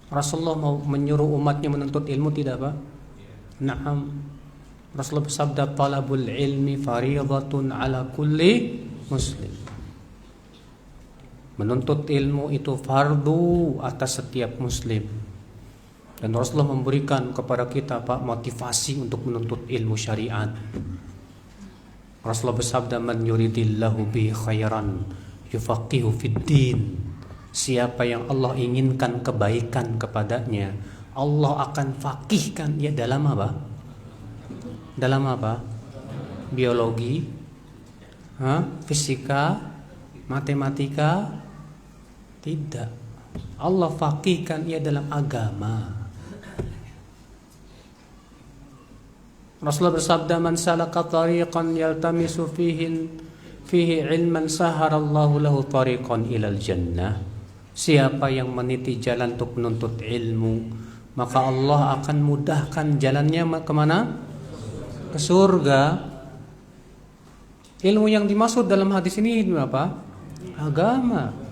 Rasulullah mau menyuruh umatnya menuntut ilmu, tidak Pak? Naam. Rasulullah bersabda, talabul ilmi fariidatun ala kulli muslim. Menuntut ilmu itu fardu atas setiap muslim. Dan Rasulullah memberikan kepada kita Pak motivasi untuk menuntut ilmu syariat. Rasulullah bersabda, man yuridillahu bihi khairan yufaqihu fid din. Siapa yang Allah inginkan kebaikan kepadanya, Allah akan faqihkan dia dalam apa? Dalam apa? Biologi, fisika, matematika? Tidak. Allah faqihkan ia dalam agama. Rasulullah bersabda, man salaka tariqan yaltamisu fihi ilman saharallahu lahu tariqan ilal jannah. Siapa yang meniti jalan untuk menuntut ilmu, maka Allah akan mudahkan jalannya kemana? Ke surga. Ilmu yang dimaksud dalam hadis ini ilmu apa? Agama.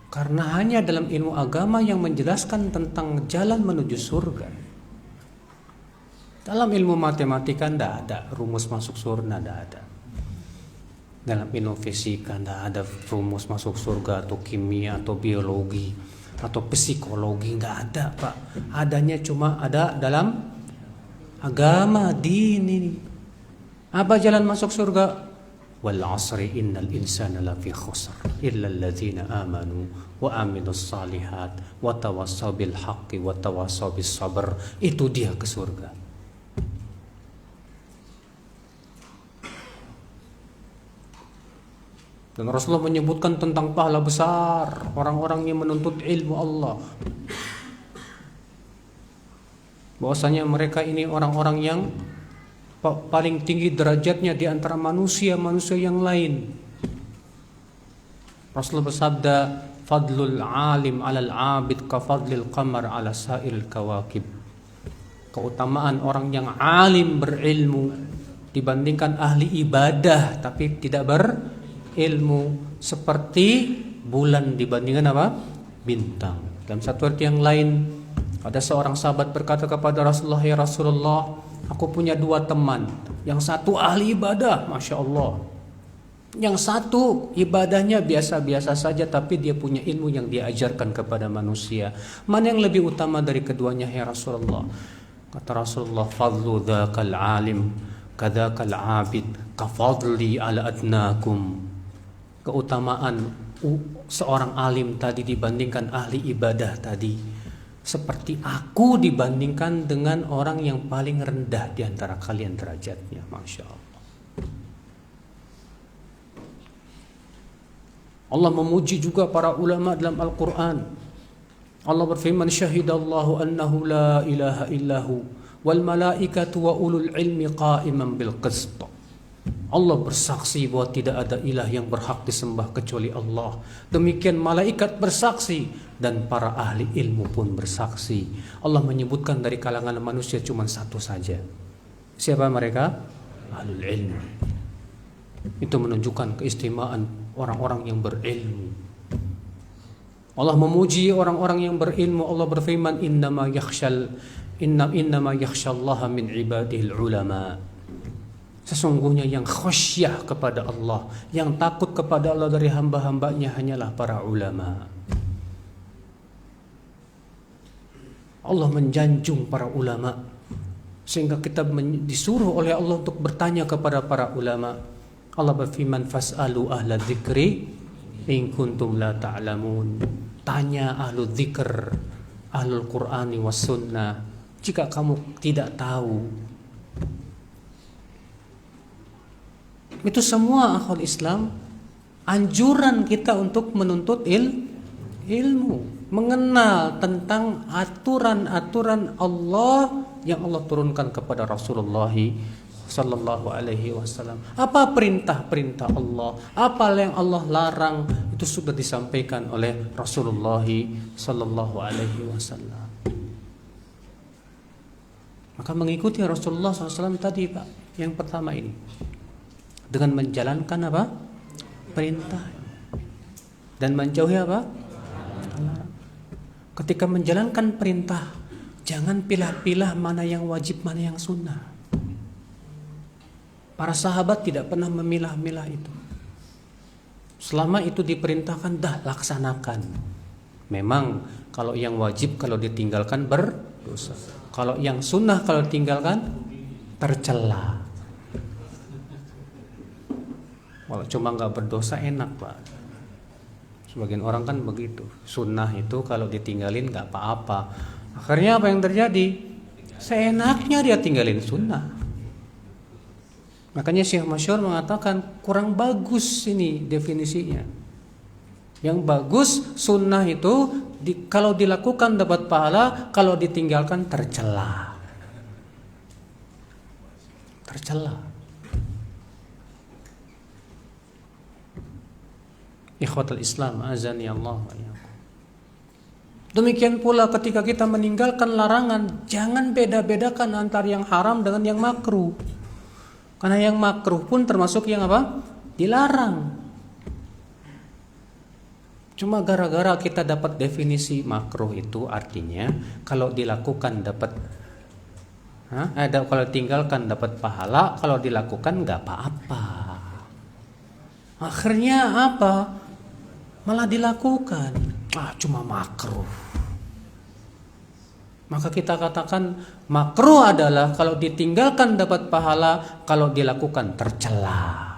Karena hanya dalam ilmu agama yang menjelaskan tentang jalan menuju surga. Dalam ilmu matematika tidak ada rumus masuk surga, tidak ada. Dalam ilmu fisika tidak ada rumus masuk surga, atau kimia, atau biologi, atau psikologi, tidak ada Pak. Adanya cuma ada dalam agama, din ini. Apa jalan masuk surga? Wal asri innal insana lafi khusr illa alladzina amanu wa amilus salihat wa tawassaw bil haqqi wa tawassaw bis sabr. Itu dia ke surga. Dan Rasulullah menyebutkan tentang pahala besar orang-orang yang menuntut ilmu Allah. Bahwasanya mereka ini orang-orang yang paling tinggi derajatnya di antara manusia-manusia yang lain. Rasulullah bersabda, fadlul alim 'alal 'abid ka fadlil qamar 'ala sa'il kawakib. Keutamaan orang yang alim berilmu dibandingkan ahli ibadah tapi tidak berilmu seperti bulan dibandingkan apa? Bintang. Dalam satu arti yang lain, ada seorang sahabat berkata kepada Rasulullah, ya Rasulullah, aku punya dua teman. Yang satu ahli ibadah, Masya Allah. Yang satu ibadahnya biasa-biasa saja, tapi dia punya ilmu yang diajarkan kepada manusia. Mana yang lebih utama dari keduanya, ya Rasulullah? Kata Rasulullah, fadlu dzakal alim kadzakal abid kafadli ala adnakum. Keutamaan seorang alim tadi dibandingkan ahli ibadah tadi, seperti aku dibandingkan dengan orang yang paling rendah di antara kalian derajatnya. Masya Allah. Allah memuji juga para ulama dalam Al-Quran. Allah berfirman, syahidallahu annahu la ilaha illahu wal malaikatu wa ulul ilmi qa'iman bil qist. Allah bersaksi bahwa tidak ada ilah yang berhak disembah kecuali Allah. Demikian malaikat bersaksi dan para ahli ilmu pun bersaksi. Allah menyebutkan dari kalangan manusia cuma satu saja. Siapa mereka? Ahlul ilmu. Itu menunjukkan keistimewaan orang-orang yang berilmu. Allah memuji orang-orang yang berilmu. Allah berfirman, innama yakhshallaha min ibadihil ulama. Sesungguhnya yang khasyah kepada Allah, yang takut kepada Allah dari hamba-hambanya hanyalah para ulama. Allah menjanjung para ulama, sehingga kita disuruh oleh Allah untuk bertanya kepada para ulama. Allah berfirman, fas'alu ahla dzikri in kuntum la ta'lamun. Tanya ahlu dzikr, ahlul Qur'ani was sunnah, jika kamu tidak tahu. Itu semua akhwat Islam anjuran kita untuk menuntut ilmu, mengenal tentang aturan-aturan Allah yang Allah turunkan kepada Rasulullah sallallahu alaihi wasallam. Apa perintah-perintah Allah, apa yang Allah larang, itu sudah disampaikan oleh Rasulullah sallallahu alaihi wasallam. Maka mengikuti Rasulullah SAW tadi Pak, yang pertama ini dengan menjalankan apa? Perintah dan menjauhi apa? Ketika menjalankan perintah, jangan pilah-pilah mana yang wajib, mana yang sunnah. Para sahabat tidak pernah memilah-milah itu. Selama itu diperintahkan, dah laksanakan. Memang kalau yang wajib kalau ditinggalkan berdosa. Kalau yang sunnah kalau ditinggalkan tercela. Kalau cuma nggak berdosa enak Pak. Sebagian orang kan begitu. Sunnah itu kalau ditinggalin nggak apa-apa. Akhirnya apa yang terjadi? Seenaknya dia tinggalin sunnah. Makanya Syekh Masyhur mengatakan kurang bagus ini definisinya. Yang bagus sunnah itu kalau dilakukan dapat pahala, kalau ditinggalkan tercela. Tercela. Ikhwatul Islam azani Allah wa iyyakum. Demikian pula ketika kita meninggalkan larangan, jangan beda-bedakan antara yang haram dengan yang makruh. Karena yang makruh pun termasuk yang apa? Dilarang. Cuma gara-gara kita dapat definisi makruh itu artinya kalau dilakukan dapat kalau tinggalkan dapat pahala, kalau dilakukan nggak apa-apa. Akhirnya apa? Malah dilakukan. Cuma makruh. Maka kita katakan makruh adalah kalau ditinggalkan dapat pahala, kalau dilakukan tercela.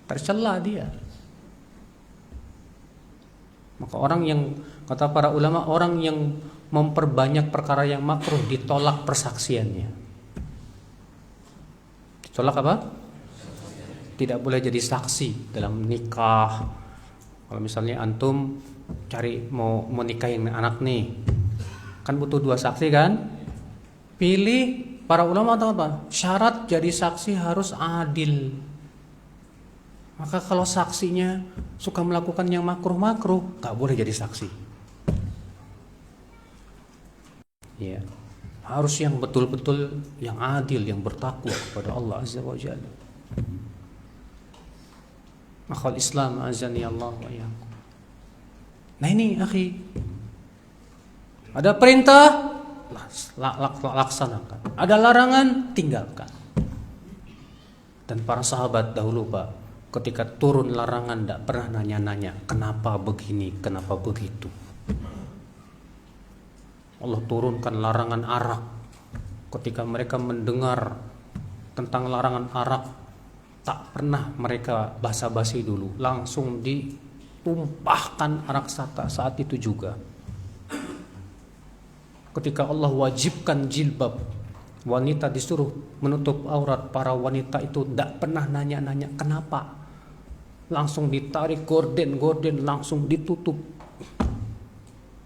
Tercela dia. Maka orang yang, kata para ulama, orang yang memperbanyak perkara yang makruh ditolak persaksiannya. Ditolak apa? Tidak boleh jadi saksi dalam nikah. Kalau misalnya antum cari mau nikahin anak nih, kan butuh 2 saksi kan? Pilih, para ulama tahu apa? Syarat jadi saksi harus adil. Maka kalau saksinya suka melakukan yang makruh-makruh, gak boleh jadi saksi. Ya, harus yang betul-betul yang adil, yang bertakwa kepada Allah Azza wa Jalla. Akhul Islam azani Allah wa iyyakum. Nah ini akhi, ada perintah laksanakan, ada larangan tinggalkan. Dan para sahabat dahulu Pak, ketika turun larangan tidak pernah nanya-nanya kenapa begini, kenapa begitu. Allah turunkan larangan arak. Ketika mereka mendengar tentang larangan arak, tak pernah mereka basa-basi dulu, langsung ditumpahkan arak saat itu juga. Ketika Allah wajibkan jilbab, wanita disuruh menutup aurat, para wanita itu tidak pernah nanya-nanya kenapa, langsung ditarik gorden langsung ditutup.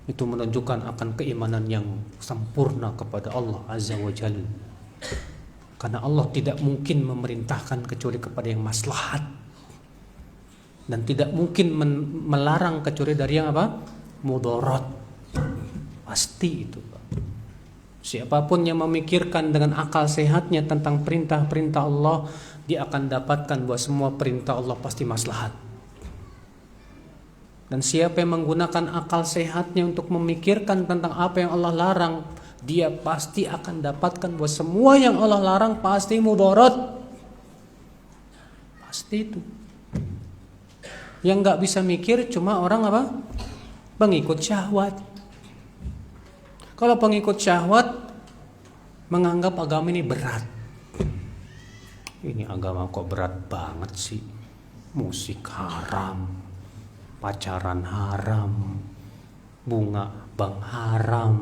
Itu menunjukkan akan keimanan yang sempurna kepada Allah Azza wa Jalla. Karena Allah tidak mungkin memerintahkan kecuali kepada yang maslahat, dan tidak mungkin melarang kecuali dari yang apa? Mudarat. Pasti itu Pak. Siapapun yang memikirkan dengan akal sehatnya tentang perintah-perintah Allah, dia akan dapatkan bahwa semua perintah Allah pasti maslahat. Dan siapa yang menggunakan akal sehatnya untuk memikirkan tentang apa yang Allah larang, dia pasti akan dapatkan bahwa semua yang Allah larang pasti mudarat. Pasti itu. Yang gak bisa mikir cuma orang apa? Pengikut syahwat. Kalau pengikut syahwat menganggap agama ini berat. Ini agama kok berat banget sih. Musik haram, pacaran haram, bunga bank haram.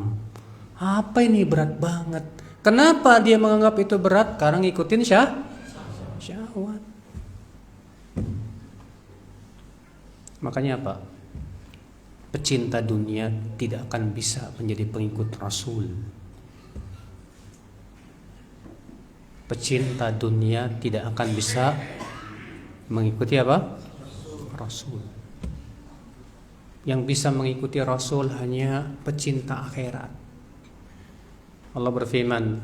Apa ini berat banget? Kenapa dia menganggap itu berat? Karena ngikutin syahwat. Makanya apa? Pecinta dunia tidak akan bisa menjadi pengikut Rasul. pecinta dunia tidak akan bisa mengikuti apa? Rasul. Yang bisa mengikuti Rasul hanya pecinta akhirat. Allah berfirman,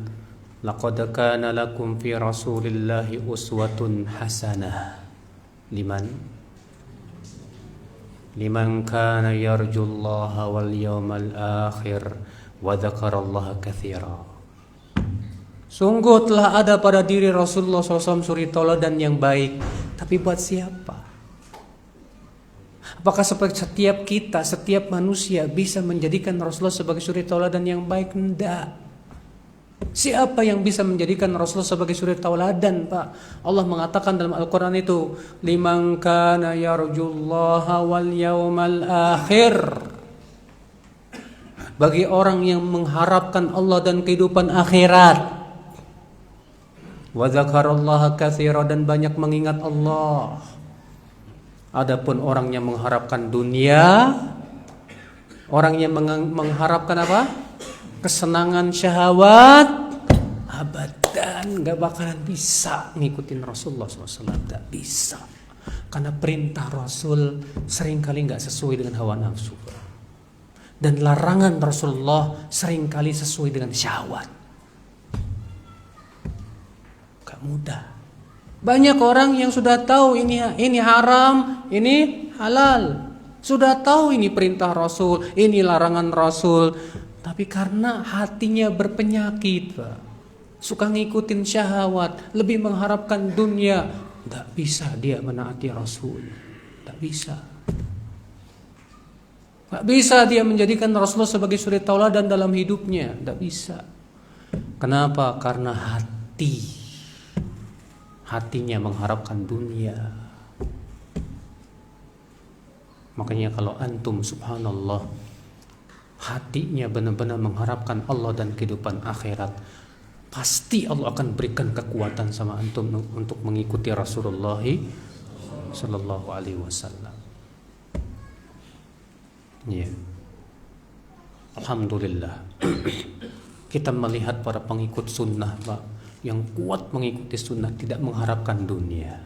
laqad kana lakum fi Rasulillahi uswatun hasanah liman kana yarjullaha wal yawmal akhir wa dzakarallaha katsira. Sungguh telah ada pada diri Rasulullah SAW suri tauladan yang baik. Tapi buat siapa? Apakah setiap kita, setiap manusia bisa menjadikan Rasulullah sebagai suri tauladan yang baik? Tidak. Siapa yang bisa menjadikan Rasulullah sebagai suri tauladan, Pak? Allah mengatakan dalam Al-Quran itu, liman kana yarjullaha wal yawmal akhir. Bagi orang yang mengharapkan Allah dan kehidupan akhirat. Wa dzakarallaha katsira, dan banyak mengingat Allah. Adapun orang yang mengharapkan dunia, orang yang mengharapkan apa? Kesenangan syahwat, abadan gak bakalan bisa ngikutin Rasulullah SAW. Gak bisa. Karena perintah Rasul seringkali gak sesuai dengan hawa nafsu. Dan larangan Rasulullah seringkali sesuai dengan syahwat. Gak mudah. Banyak orang yang sudah tahu ini haram, ini halal. Sudah tahu ini perintah Rasul, ini larangan Rasul. Tapi karena hatinya berpenyakit, Pak, suka ngikutin syahwat, lebih mengharapkan dunia, gak bisa dia menaati Rasul. Gak bisa. Gak bisa dia menjadikan Rasulullah sebagai suri tauladan dalam hidupnya. Gak bisa. Kenapa? Karena hatinya mengharapkan dunia. Makanya kalau antum subhanallah hatinya benar-benar mengharapkan Allah dan kehidupan akhirat, pasti Allah akan berikan kekuatan sama antum untuk mengikuti Rasulullah sallallahu alaihi wasallam. Ya. Alhamdulillah. Kita melihat para pengikut sunnah, Pak, yang kuat mengikuti sunnah, tidak mengharapkan dunia.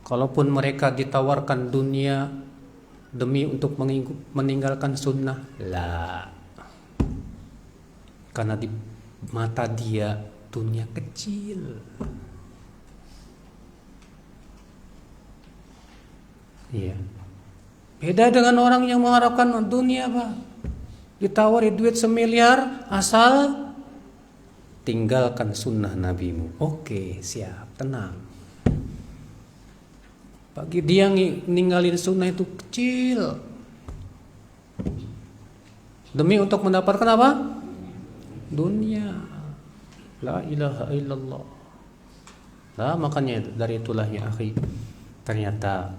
Kalaupun mereka ditawarkan dunia demi untuk meninggalkan sunnah, lah. Karena di mata dia dunia kecil. Iya. Beda dengan orang yang mengharapkan dunia, Pak. Ditawari duit semiliar asal tinggalkan sunnah nabimu. Oke, siap, tenang. Bagi dia ninggalin sunnah itu kecil. Demi untuk mendapatkan apa? Dunia. La ilaha illallah. Nah, makanya dari itulah ya akhi, ternyata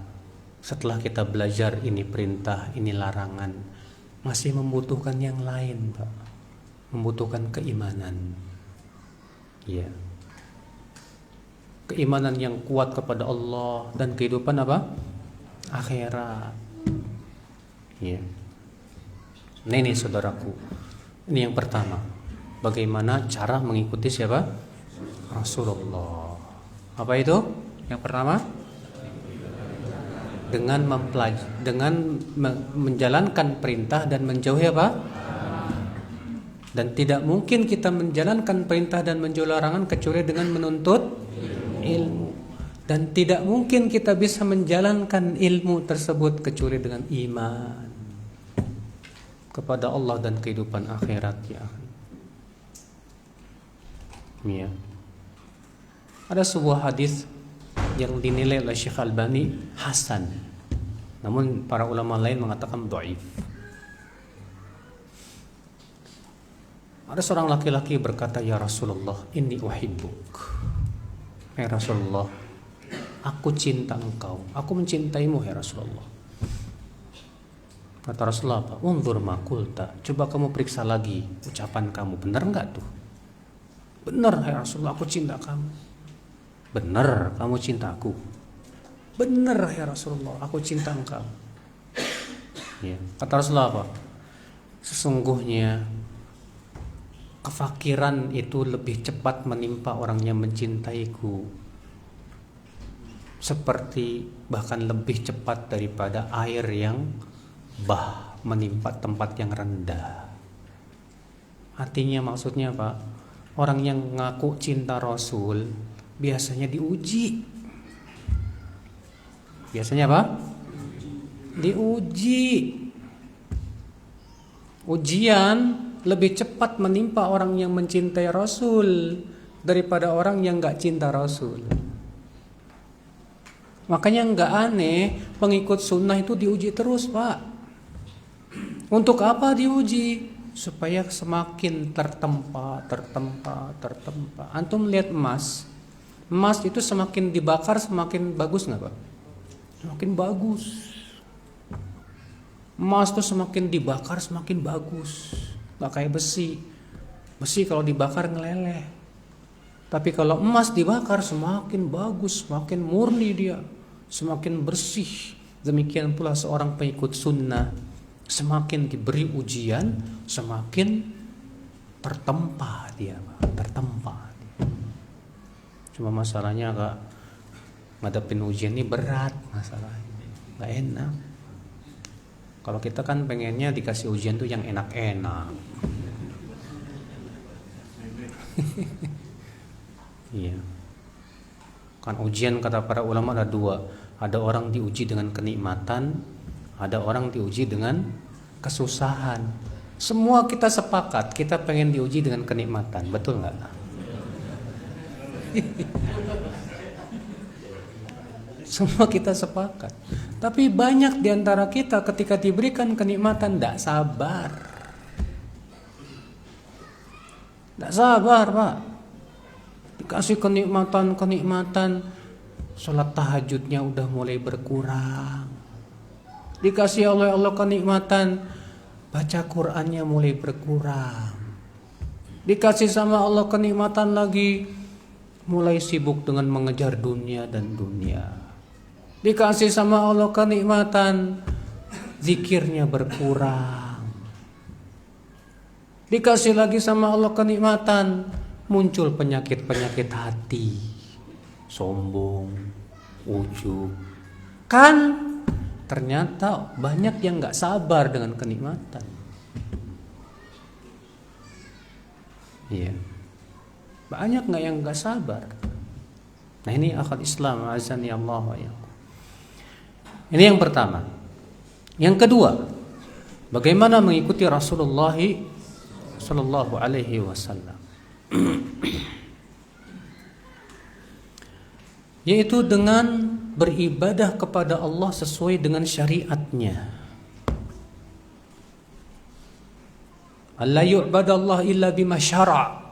setelah kita belajar ini perintah, ini larangan, masih membutuhkan yang lain, Pak. Membutuhkan keimanan. Ya. Keimanan yang kuat kepada Allah dan kehidupan apa? Akhirat. Ya. Nah, ini saudaraku. Ini yang pertama. Bagaimana cara mengikuti siapa? Rasulullah. Apa itu? Yang pertama? Dengan menjalankan perintah dan menjauhi apa? Dan tidak mungkin kita menjalankan perintah dan menjauhi larangan kecuali dengan menuntut ilmu. Dan tidak mungkin kita bisa menjalankan ilmu tersebut kecuali dengan iman kepada Allah dan kehidupan akhirat, ya. Ya. Ada sebuah hadis yang dinilai oleh Syekh Albani hasan, namun para ulama lain mengatakan dhaif. Ada seorang laki-laki berkata, "Ya Rasulullah, inni uhibbuk." Ya Rasulullah, aku cinta engkau, aku mencintaimu ya Rasulullah. Kata Rasulullah apa? Unzur ma qulta, coba kamu periksa lagi ucapan kamu, benar enggak tuh? Benar ya Rasulullah, aku cinta kamu. Benar, kamu cinta aku. Benar ya Rasulullah, aku cinta engkau. Ya. Kata Rasulullah apa? Sesungguhnya kefakiran itu lebih cepat menimpa orang yang mencintaiku, seperti bahkan lebih cepat daripada air yang menimpa tempat yang rendah. Artinya maksudnya Pak, orang yang ngaku cinta Rasul biasanya diuji. Biasanya apa? Diuji. Ujian lebih cepat menimpa orang yang mencintai Rasul daripada orang yang gak cinta Rasul. Makanya gak aneh pengikut sunnah itu diuji terus Pak. Untuk apa diuji? Supaya semakin tertempa. Antum lihat emas itu semakin dibakar semakin bagus gak Pak? Semakin bagus. Emas itu semakin dibakar semakin bagus. Gak kayak besi. Besi kalau dibakar ngeleleh. Tapi kalau emas dibakar semakin bagus, semakin murni dia, semakin bersih. Demikian pula seorang pengikut sunnah, semakin diberi ujian, semakin tertempa dia. Cuma masalahnya agak ngadepin ujian ini berat masalahnya, gak enak. Kalau kita kan pengennya dikasih ujian tuh yang enak-enak. Iya. Kan ujian kata para ulama ada dua. Ada orang diuji dengan kenikmatan, ada orang diuji dengan kesusahan. Semua kita sepakat, kita pengen diuji dengan kenikmatan, betul nggak? Semua kita sepakat. Tapi banyak diantara kita ketika diberikan kenikmatan tidak sabar. Tidak sabar Pak. Dikasih kenikmatan, sholat tahajudnya udah mulai berkurang. Dikasih oleh Allah kenikmatan, baca Qur'annya mulai berkurang. Dikasih sama Allah kenikmatan lagi, mulai sibuk dengan mengejar dunia dan dunia. Dikasih sama Allah kenikmatan, zikirnya berkurang. Dikasih lagi sama Allah kenikmatan, muncul penyakit-penyakit hati, sombong, ujub. Kan ternyata banyak yang gak sabar dengan kenikmatan. Iya. Banyak gak yang gak sabar. Nah ini akal Islam, azani Allah wa iyyakum. Ini yang pertama. Yang kedua, bagaimana mengikuti Rasulullah sallallahu alaihi wasallam. Yaitu dengan beribadah kepada Allah sesuai dengan syariatnya. Allah yu'badallah illa bima syara'.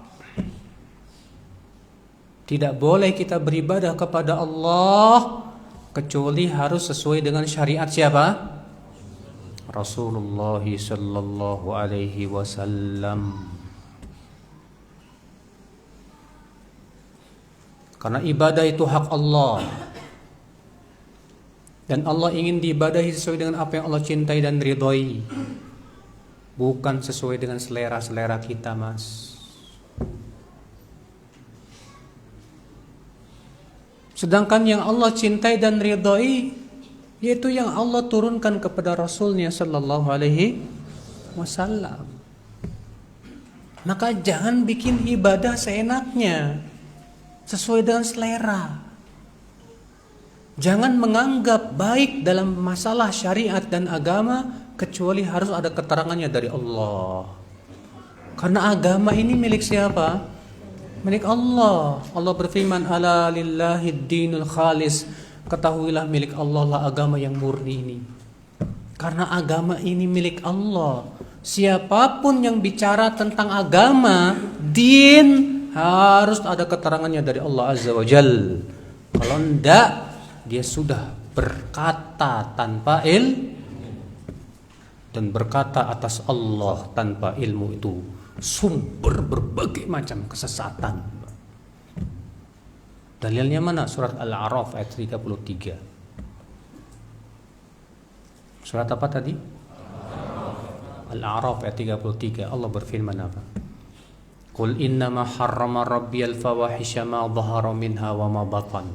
Tidak boleh kita beribadah kepada Allah kecuali harus sesuai dengan syariat siapa? Rasulullah sallallahu alaihi wasallam. Karena ibadah itu hak Allah. Dan Allah ingin diibadahi sesuai dengan apa yang Allah cintai dan ridhoi. Bukan sesuai dengan selera-selera kita, Mas. Sedangkan yang Allah cintai dan ridhoi yaitu yang Allah turunkan kepada Rasulnya sallallahu alaihi wasallam. Maka jangan bikin ibadah seenaknya, sesuai dengan selera. Jangan menganggap baik dalam masalah syariat dan agama kecuali harus ada keterangannya dari Allah. Karena agama ini milik siapa? Milik Allah. Allah berfirman, ala lillahid dinul khalis. Ketahuilah milik Allah lah agama yang murni ini. Karena agama ini milik Allah. Siapapun yang bicara tentang agama, din, harus ada keterangannya dari Allah Azza wa Jal. Kalau enggak, dia sudah berkata tanpa ilmu dan berkata atas Allah tanpa ilmu, itu sumber berbagai macam kesesatan. Dalilnya mana? Surat Al-A'raf ayat 33. Surat apa tadi? Al-A'raf ayat 33. Allah berfirman apa? Qul innama harrama rabbiyal fawahisha ma dhahara minha wa ma batan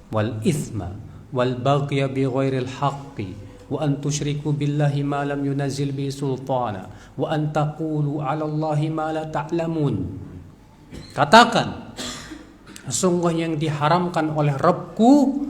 wal ithma wal baghya bighairil haqqi wa an tusyriku billahi ma lam yunazzil bi sultana wa an taqulu 'ala Allahi ma la ta'lamun. Katakan, sesungguhnya yang diharamkan oleh Rabbku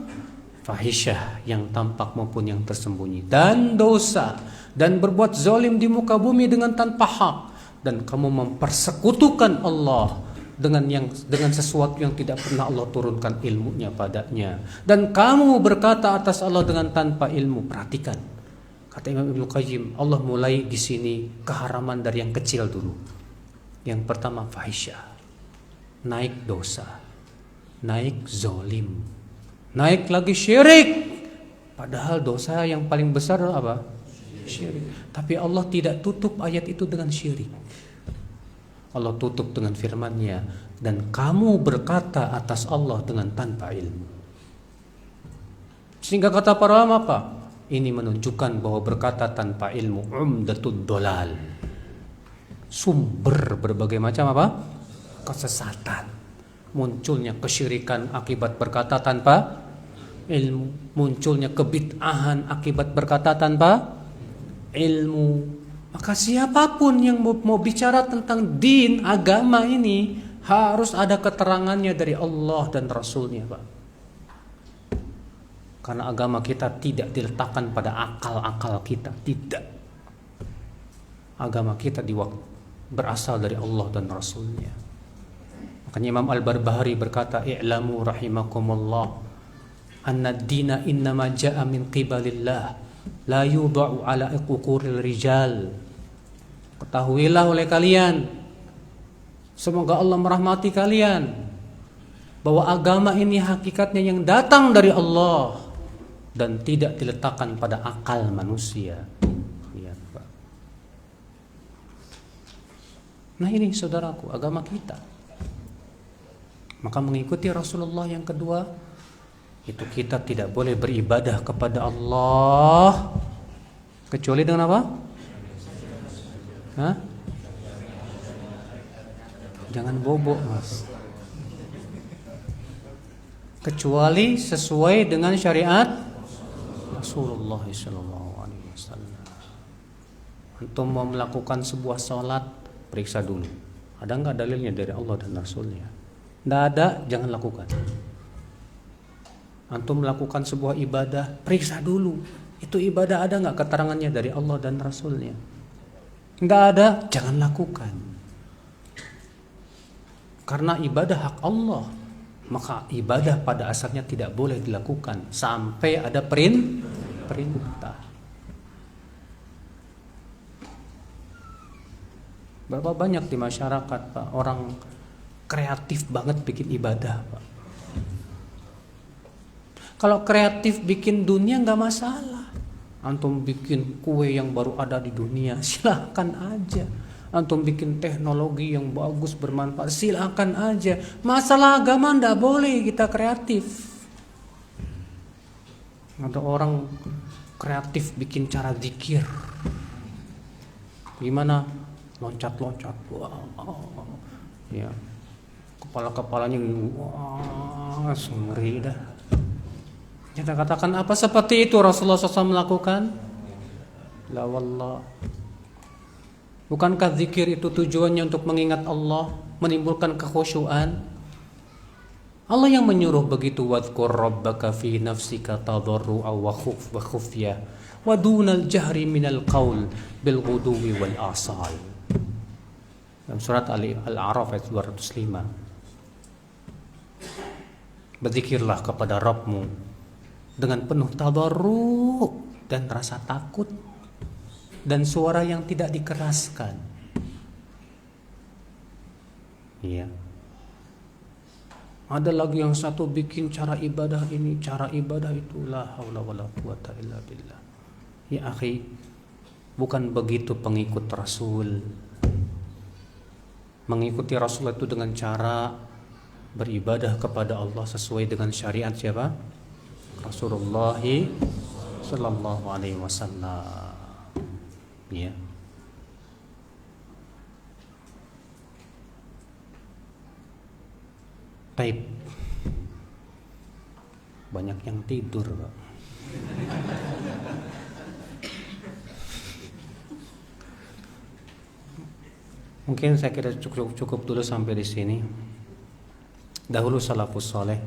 fahisyah yang tampak maupun yang tersembunyi, dan dosa, dan berbuat zalim di muka bumi dengan tanpa hak, dan kamu mempersekutukan Allah dengan sesuatu yang tidak pernah Allah turunkan ilmunya padanya, dan kamu berkata atas Allah dengan tanpa ilmu. Perhatikan, kata Imam Ibnu Qayyim, Allah mulai di sini keharaman dari yang kecil dulu. Yang pertama fahisyah, naik dosa, naik zalim, naik lagi syirik. Padahal dosa yang paling besar adalah apa? Syirik. Tapi Allah tidak tutup ayat itu dengan syirik. Allah tutup dengan firman-Nya, dan kamu berkata atas Allah dengan tanpa ilmu. Sehingga kata para ulama apa? Ini menunjukkan bahwa berkata tanpa ilmu umdatud dolal, sumber berbagai macam apa? Kesesatan. Munculnya kesyirikan akibat berkata tanpa ilmu, munculnya kebid'ahan akibat berkata tanpa ilmu. Maka siapapun yang mau bicara tentang din, agama ini, harus ada keterangannya dari Allah dan Rasulnya, Pak. Karena agama kita tidak diletakkan pada akal-akal kita, tidak. Agama kita berasal dari Allah dan Rasulnya. Makanya Imam Al-Barbahari berkata, i'lamu rahimakumullah anna ad-dina innama ja'a min qibalillah la yudha'u ala uquril rijal. Ketahuilah oleh kalian, semoga Allah merahmati kalian, bahwa agama ini hakikatnya yang datang dari Allah dan tidak diletakkan pada akal manusia. Lihat, Pak. Nah ini saudaraku, agama kita. Maka mengikuti Rasulullah yang kedua, itu kita tidak boleh beribadah kepada Allah kecuali dengan apa? Hah? Jangan bobo, Mas. Kecuali sesuai dengan syariat Rasulullah SAW. Antum mau melakukan sebuah sholat, periksa dulu, ada nggak dalilnya dari Allah dan Rasulnya. Tidak ada, jangan lakukan. Antum melakukan sebuah ibadah, periksa dulu, itu ibadah ada nggak keterangannya dari Allah dan Rasulnya. Nggak ada, jangan lakukan. Karena ibadah hak Allah, maka ibadah pada asalnya tidak boleh dilakukan sampai ada perintah. Berapa banyak di masyarakat, Pak, orang kreatif banget bikin ibadah, Pak. Kalau kreatif bikin dunia nggak masalah. Antum bikin kue yang baru ada di dunia, silahkan aja. Antum bikin teknologi yang bagus bermanfaat, silahkan aja. Masalah agama nggak boleh kita kreatif. Ada orang kreatif bikin cara zikir, gimana? Loncat-loncat, wow, ya, kepalanya, wah, ngeri dah. Kita katakan apa seperti itu Rasulullah SAW melakukan? La wallah. Bukankah zikir itu tujuannya untuk mengingat Allah, menimbulkan kekhusyuan? Allah yang menyuruh begitu, wadhkur rabbaka fi nafsika tadarru'a wa khufyah wa dunal jahri minal qaul bil ghuduwi wal asal. Dalam surat Al-A'raf ayat 205. Berzikirlah kepada Rabbmu dengan penuh tadarru' dan rasa takut dan suara yang tidak dikeraskan. Iya. Ada lagi yang satu bikin cara ibadah ini, cara ibadah itu, la haula wala quwata illa billah. Ya akhi, bukan begitu pengikut Rasul. Mengikuti Rasul itu dengan cara beribadah kepada Allah sesuai dengan syariat siapa? Rasulullah sallallahu alaihi wasallam. Ya. Taib. Banyak yang tidur, Pak. Mungkin saya kira cukup dulu sampai di sini. Dahulu salafus soleh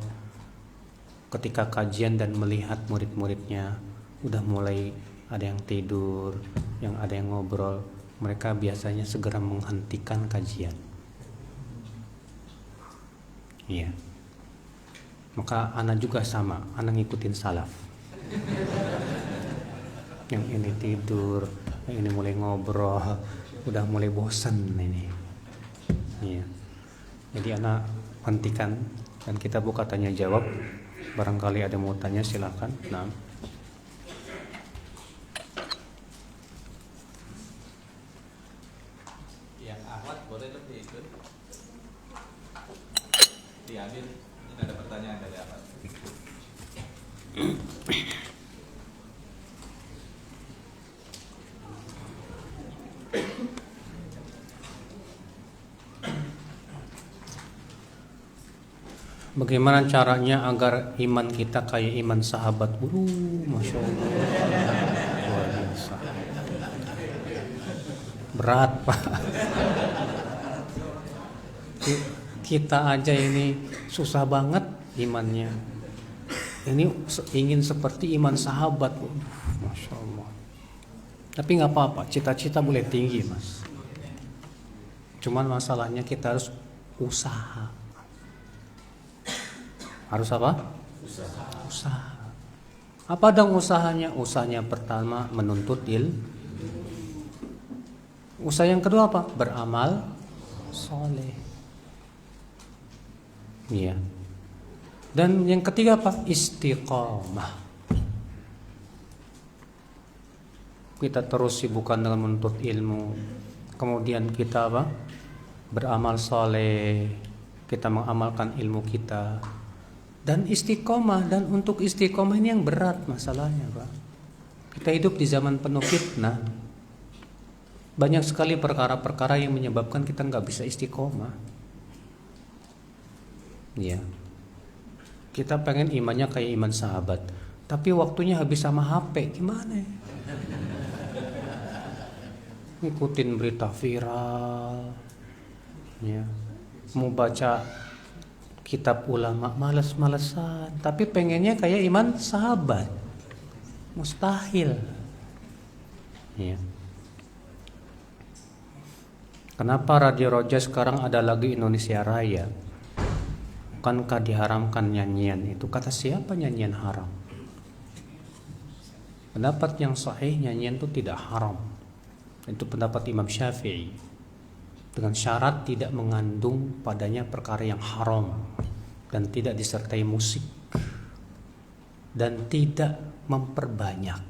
ketika kajian dan melihat murid-muridnya udah mulai ada yang tidur, yang ada yang ngobrol, mereka biasanya segera menghentikan kajian. Iya. Maka anak juga sama, anak ngikutin salaf. Yang ini tidur, yang ini mulai ngobrol, udah mulai bosan ini. Iya. Jadi anak hentikan dan kita buka tanya jawab. Barangkali ada mau tanya silakan. Nah. Yang Ahmad boleh lebih ikut. Diambil. Ini ada pertanyaan dari Ahmad. Bagaimana caranya agar iman kita kayak iman sahabat? Masya Allah, luar biasa. Berat, Pak. Kita aja ini susah banget imannya. Ini ingin seperti iman sahabat, Masya Allah. Tapi nggak apa-apa, cita-cita boleh tinggi, Mas. Cuman masalahnya kita harus usaha. Harus apa? Usaha. Apa dong usahanya? Usahanya pertama menuntut ilmu. Usaha yang kedua apa? Beramal soleh. Iya. Dan yang ketiga apa? Istiqomah. Kita terus sibukkan dengan menuntut ilmu. Kemudian kita apa? Beramal soleh. Kita mengamalkan ilmu kita. Dan istiqomah, dan untuk istiqomah ini yang berat masalahnya, Pak. Kita hidup di zaman penuh fitnah. Banyak sekali perkara-perkara yang menyebabkan kita nggak bisa istiqomah. Iya. Kita pengen imannya kayak iman sahabat, tapi waktunya habis sama HP, gimana? Ngikutin berita viral, ya. Mau baca kitab ulama males-malesan, tapi pengennya kayak iman sahabat. Mustahil. Ya. Kenapa Radio Roja sekarang ada lagi Indonesia Raya? Bukankah diharamkan nyanyian itu? Kata siapa nyanyian haram? Pendapat yang sahih, nyanyian itu tidak haram. Itu pendapat Imam Syafi'i. Dengan syarat tidak mengandung padanya perkara yang haram dan tidak disertai musik dan tidak memperbanyak.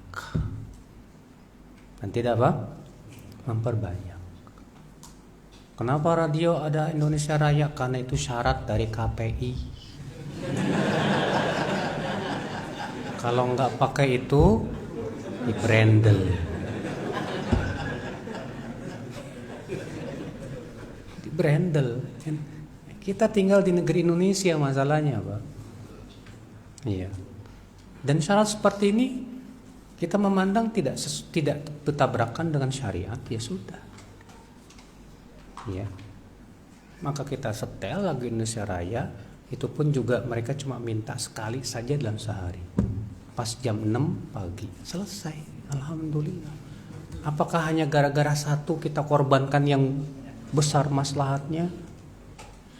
Dan tidak apa? Memperbanyak. Kenapa radio ada Indonesia Raya? Karena itu syarat dari KPI. Kalau nggak pakai itu di brandel. Brandel. Kita tinggal di negeri Indonesia masalahnya, Pak. Iya. Dan syarat seperti ini kita memandang tidak bertabrakan dengan syariat, ya sudah. Iya. Maka kita setel lagu Indonesia Raya, itu pun juga mereka cuma minta sekali saja dalam sehari. Pas jam 6 pagi, selesai. Alhamdulillah. Apakah hanya gara-gara satu kita korbankan yang besar maslahatnya?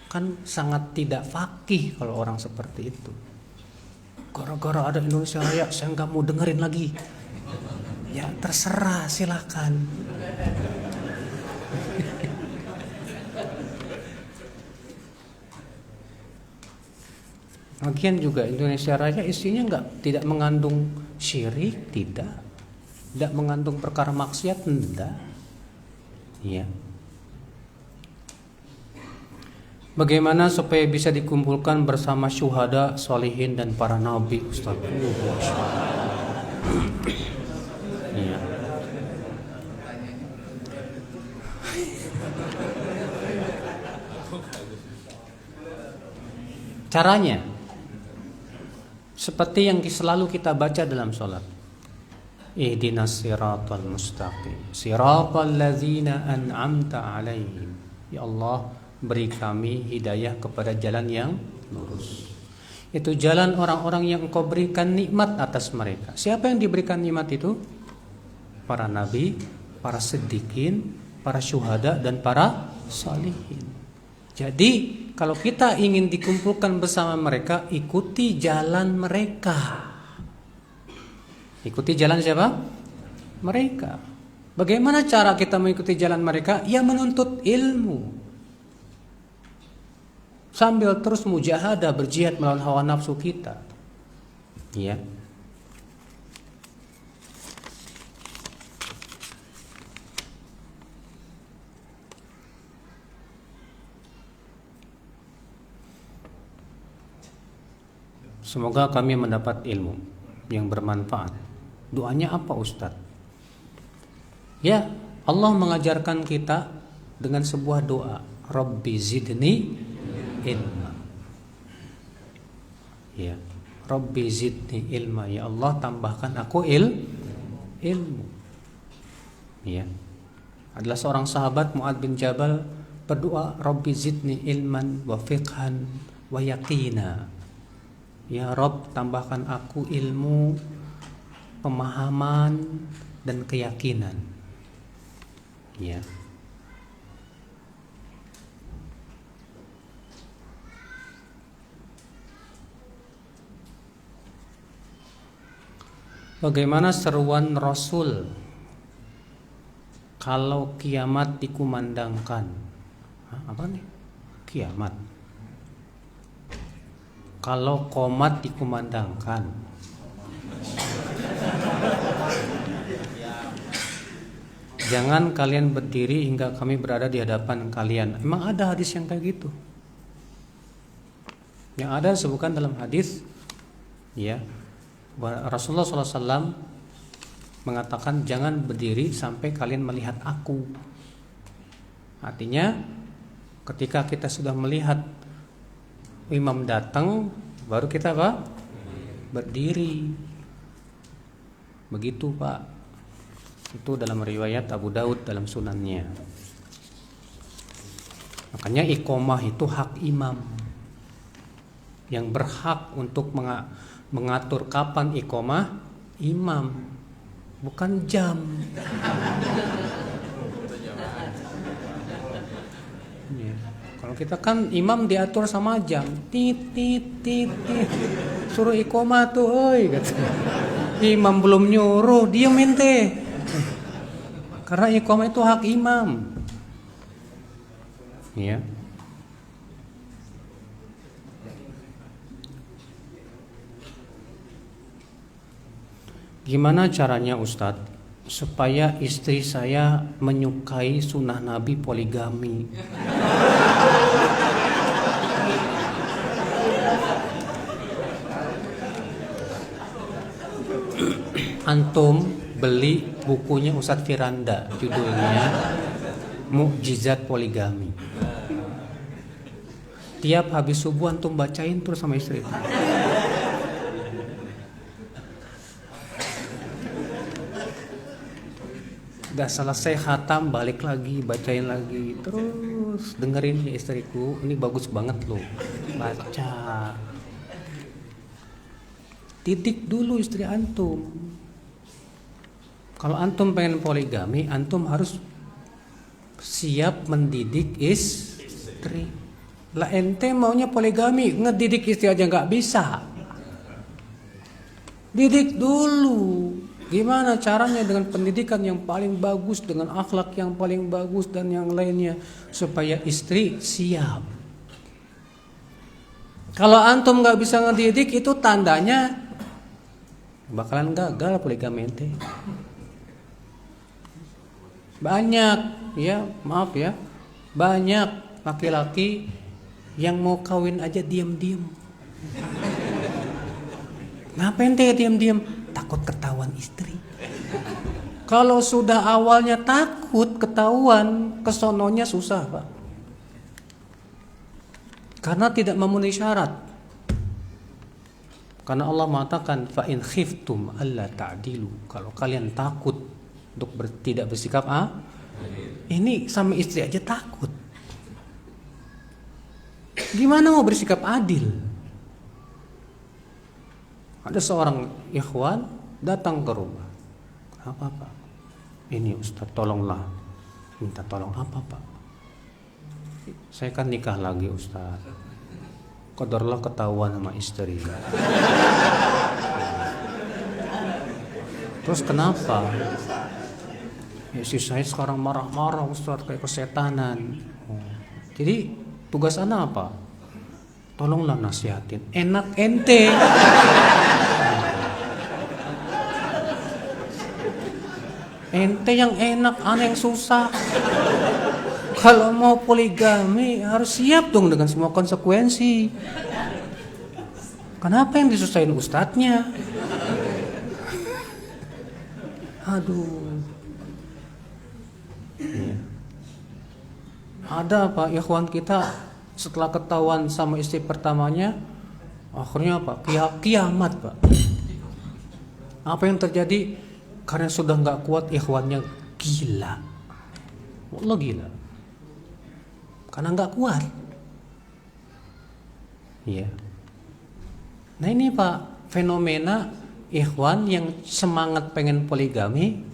Kan sangat tidak fakih kalau orang seperti itu. Gara-gara ada Indonesia Raya saya nggak mau dengerin lagi. Ya terserah, silakan. Lagian juga Indonesia Raya isinya tidak mengandung syirik, tidak mengandung perkara maksiat, tidak. Iya. Bagaimana supaya bisa dikumpulkan bersama syuhada, sholihin dan para nabi, Ustaz? Iya. Caranya seperti yang selalu kita baca dalam sholat. Ihdinas siratal mustaqim, siratal ladzina an'amta alaihim. Ya Allah, beri kami hidayah kepada jalan yang lurus. Itu jalan orang-orang yang Engkau berikan nikmat atas mereka. Siapa yang diberikan nikmat itu? Para nabi, para siddiqin, para syuhada, dan para salihin. Jadi kalau kita ingin dikumpulkan bersama mereka, ikuti jalan mereka. Ikuti jalan siapa? Mereka. Bagaimana cara kita mengikuti jalan mereka? Ya menuntut ilmu. Sambil terus mujahadah, berjihad melawan hawa nafsu kita. Ya. Semoga kami mendapat ilmu yang bermanfaat. Doanya apa Ustadz? Ya, Allah mengajarkan kita dengan sebuah doa, Rabbi zidni ilma. Ya, Rabbi zidni ilma. Ya Allah, tambahkan aku ilmu. Ya. Adalah seorang sahabat Mu'adz bin Jabal berdoa, Rabbi zidni ilman wa fiqhan wa yaqina. Ya Rabb, tambahkan aku ilmu, pemahaman, dan keyakinan. Ya. Bagaimana seruan Rasul kalau kiamat dikumandangkan? Apa nih? Kiamat. Kalau qomat dikumandangkan. Jangan kalian berdiri hingga kami berada di hadapan kalian. Emang ada hadis yang kayak gitu? Yang ada disebutkan dalam hadis, ya, Rasulullah SAW mengatakan jangan berdiri sampai kalian melihat aku. Artinya ketika kita sudah melihat imam datang, baru kita apa? Berdiri. Begitu Pak. Itu dalam riwayat Abu Daud dalam sunannya. Makanya iqomah itu hak imam. Yang berhak untuk mengatur kapan iqomah imam, bukan jam. Ya. Kalau kita kan imam diatur sama jam, tit tit tit tit. Suruh iqomah tuh, oi kata. Imam belum nyuruh, diem ente. Karena iqamah itu hak imam. Ya. Gimana caranya Ustadz supaya istri saya menyukai sunnah Nabi poligami? Antum beli bukunya Ustadz Firanda, judulnya Mukjizat Poligami. Tiap habis subuh antum bacain terus sama istri. Udah selesai khatam, balik lagi, bacain lagi, terus dengerin ya istriku, ini bagus banget loh, baca. Didik dulu istri antum. Kalau antum pengen poligami, antum harus siap mendidik istri. Lah ente maunya poligami, ngedidik istri aja nggak bisa. Didik dulu. Gimana caranya dengan pendidikan yang paling bagus, dengan akhlak yang paling bagus dan yang lainnya, supaya istri siap. Kalau antum nggak bisa ngedidik, itu tandanya bakalan gagal poligami ente. Banyak, ya maaf ya, banyak laki-laki yang mau kawin aja diam-diam. Ngapain teh diam-diam? Takut ketahuan istri. Kalau sudah awalnya takut ketahuan, kesononya susah Pak. Karena tidak memenuhi syarat. Karena Allah mengatakan fa in khiftum alla ta'dilu, kalau kalian takut untuk tidak bersikap ini sama istri aja takut. Gimana mau bersikap adil? Ada seorang ikhwan datang ke rumah. Apa Pak? Ini Ustaz, tolonglah. Minta tolong apa Pak? Saya kan nikah lagi Ustaz. Qadarullah ketahuan sama istri. Terus kenapa? Ya, istri saya sekarang marah-marah Ustaz, kayak kesetanan. Jadi tugas ana apa? Tolonglah nasihatin. Enak ente. Ente yang enak, ana yang susah. Kalau mau poligami harus siap dong dengan semua konsekuensi. Kenapa yang disusahin ustadznya? Aduh. Ya. Ada Pak ikhwan kita setelah ketahuan sama istri pertamanya, akhirnya apa? Kiamat Pak. Apa yang terjadi? Karena sudah nggak kuat, ikhwannya gila. Wallah gila. Karena nggak kuat. Iya. Nah ini Pak, fenomena ikhwan yang semangat pengen poligami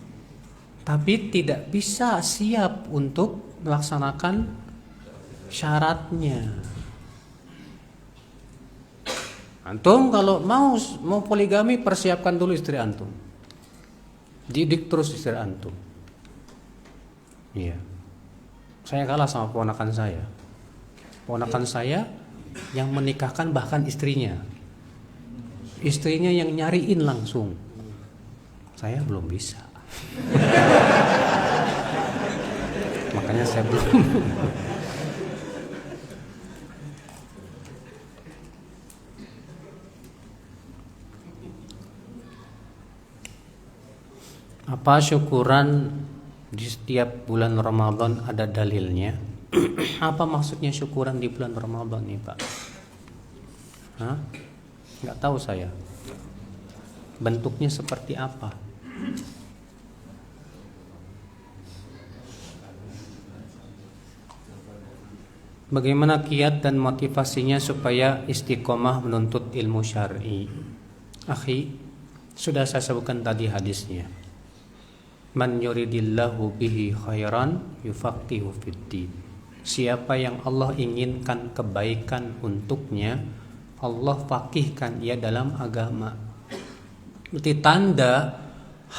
tapi tidak bisa siap untuk melaksanakan syaratnya. Antum kalau mau poligami, persiapkan dulu istri antum. Didik terus istri antum. Iya. Saya kalah sama ponakan saya. Ponakan saya yang menikahkan bahkan istrinya. Istrinya yang nyariin langsung. Saya belum bisa. Makanya saya belum. Apa syukuran di setiap bulan Ramadan ada dalilnya? Apa maksudnya syukuran di bulan Ramadan nih Pak? Hah? Nggak tahu saya. Bentuknya seperti apa? Bagaimana kiat dan motivasinya supaya istiqomah menuntut ilmu syar'i? Akhi, sudah saya sebutkan tadi hadisnya. Man yuridillahu bihi khairan yufaqihu fiddin. Siapa yang Allah inginkan kebaikan untuknya, Allah faqihkan ia dalam agama. Berarti tanda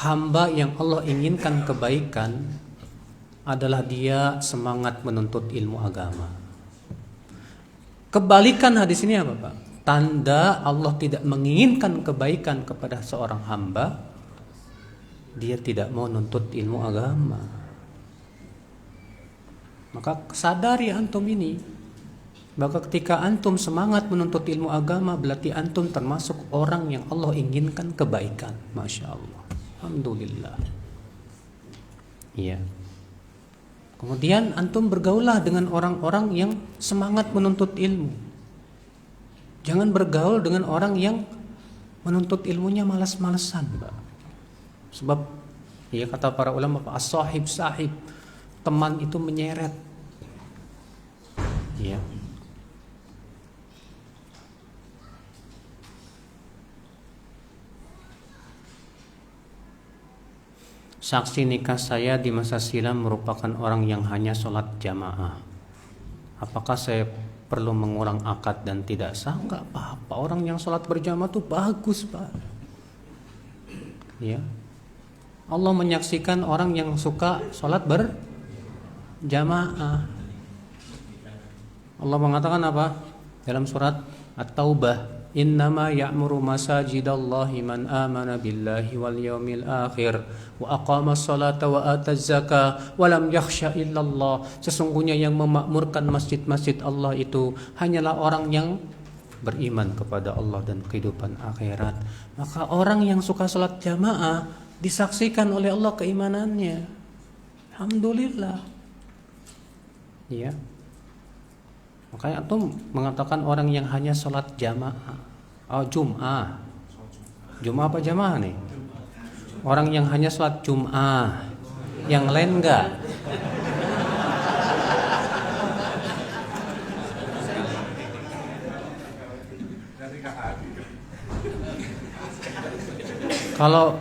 hamba yang Allah inginkan kebaikan adalah dia semangat menuntut ilmu agama. Kebalikan hadis ini apa Pak? Tanda Allah tidak menginginkan kebaikan kepada seorang hamba, dia tidak mau nuntut ilmu agama. Maka sadari antum ini, bahwa ketika antum semangat menuntut ilmu agama, berarti antum termasuk orang yang Allah inginkan kebaikan. Masya Allah. Alhamdulillah. Iya. Kemudian antum bergaullah dengan orang-orang yang semangat menuntut ilmu. Jangan bergaul dengan orang yang menuntut ilmunya malas-malesan, Pak. Sebab ya kata para ulama, as-sahib sahib, teman itu menyeret. Ya. Saksi nikah saya di masa silam merupakan orang yang hanya sholat jamaah. Apakah saya perlu mengulang akad dan tidak sah? Enggak apa-apa. Orang yang sholat berjamaah itu bagus, Pak. Ya. Allah menyaksikan orang yang suka sholat berjamaah. Allah mengatakan apa? Dalam surat At-Taubah, innama ya'muru masajidallahi man amana billahi wal yawmil akhir wa aqamas salata wa ataz zakah wa lam yakhsha illallah. Sesungguhnya yang memakmurkan masjid-masjid Allah itu hanyalah orang yang beriman kepada Allah dan kehidupan akhirat. Maka orang yang suka salat jamaah disaksikan oleh Allah keimanannya. Alhamdulillah. Ya. Makanya antum mengatakan orang yang hanya sholat jamaah, Oh, Jum'ah. Jum'ah apa jamaah nih? Orang yang hanya sholat Jum'ah, yang lain enggak. Kalau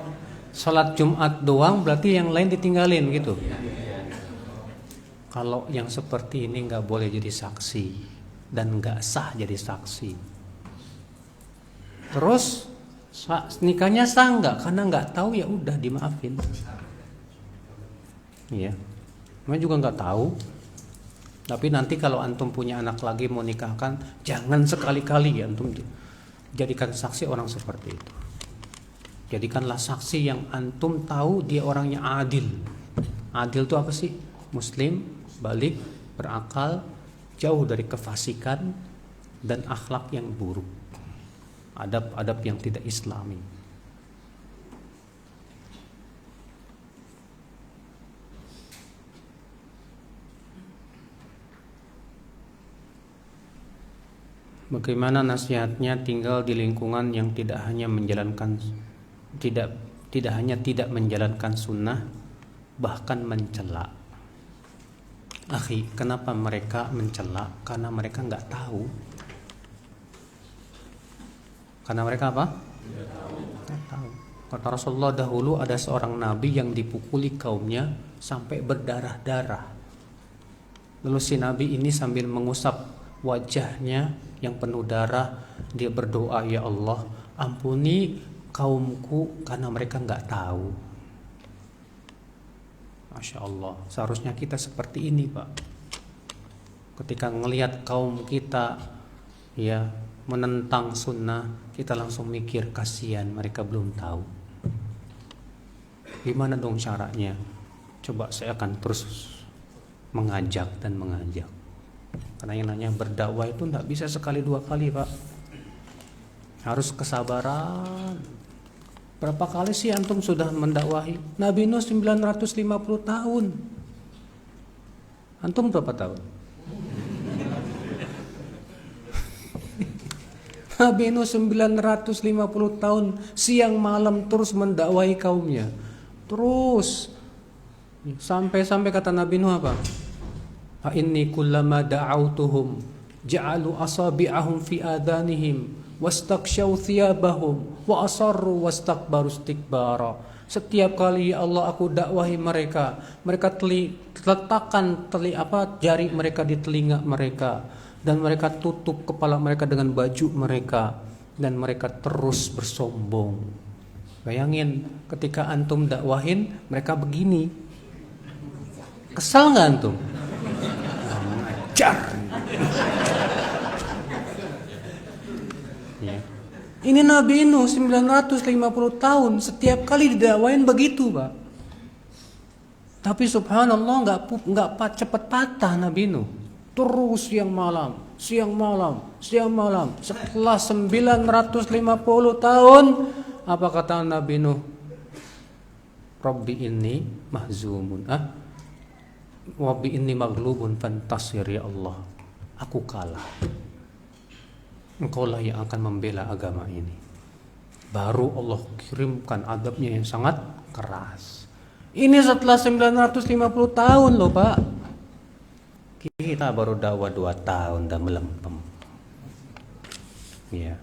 sholat Jumat doang berarti yang lain ditinggalin gitu. Kalau yang seperti ini nggak boleh jadi saksi dan nggak sah jadi saksi. Terus nikahnya sah nggak? Karena nggak tahu ya udah dimaafin. Iya, namanya juga nggak tahu. Tapi nanti kalau antum punya anak lagi mau nikahkan, jangan sekali-kali ya antum jadikan saksi orang seperti itu. Jadikanlah saksi yang antum tahu dia orangnya adil. Adil itu apa sih? Muslim, balik, berakal, jauh dari kefasikan dan akhlak yang buruk. Adab-adab yang tidak islami. Bagaimana nasihatnya tinggal di lingkungan yang tidak hanya menjalankan sunnah, bahkan mencela. Akhi, kenapa mereka mencela? Karena mereka nggak tahu. Karena mereka apa? Nggak tahu. Kata Rasulullah, dahulu ada seorang nabi yang dipukuli kaumnya sampai berdarah-darah. Lalu si nabi ini sambil mengusap wajahnya yang penuh darah, dia berdoa, ya Allah, ampuni kaumku karena mereka nggak tahu. Masya Allah, seharusnya kita seperti ini, Pak. Ketika ngelihat kaum kita ya menentang sunnah, kita langsung mikir kasihan mereka belum tahu. Gimana dong caranya? Coba saya akan terus mengajak dan mengajak. Karena yang namanya berdakwah itu tidak bisa sekali dua kali, Pak. Harus kesabaran. Berapa kali sih antum sudah mendakwahi? Nabi Nuh 950 tahun. Antum berapa tahun? Nabi Nuh 950 tahun siang malam terus mendakwahi kaumnya. Terus sampai kata Nabi Nuh apa? Fa inni kullama da'autuhum ja'alu asabi'ahum fi adanihim wastakshaw thiyabahum wa asarru wastakbaru istikbara. Setiap kali ya Allah aku dakwahi mereka, mereka letakkan jari mereka di telinga mereka, dan mereka tutup kepala mereka dengan baju mereka, dan mereka terus bersombong. Bayangin ketika antum dakwahin mereka begini, kesal nggak antum? Ngajar. Ya. Ini Nabi Nuh 950 tahun setiap kali didakwain begitu, Pak. Tapi subhanallah nggak cepat patah Nabi Nuh. Terus siang malam. Setelah 950 tahun, apa kata Nabi Nuh? Rabbi inni mahzumun. Rabbi inni maghlubun fantasir, ya Allah. Aku kalah. Engkaulah yang akan membela agama ini. Baru Allah kirimkan adabnya yang sangat keras. Ini setelah 950 tahun loh, Pak. Kita baru dakwah 2 tahun dan melempem. Ya.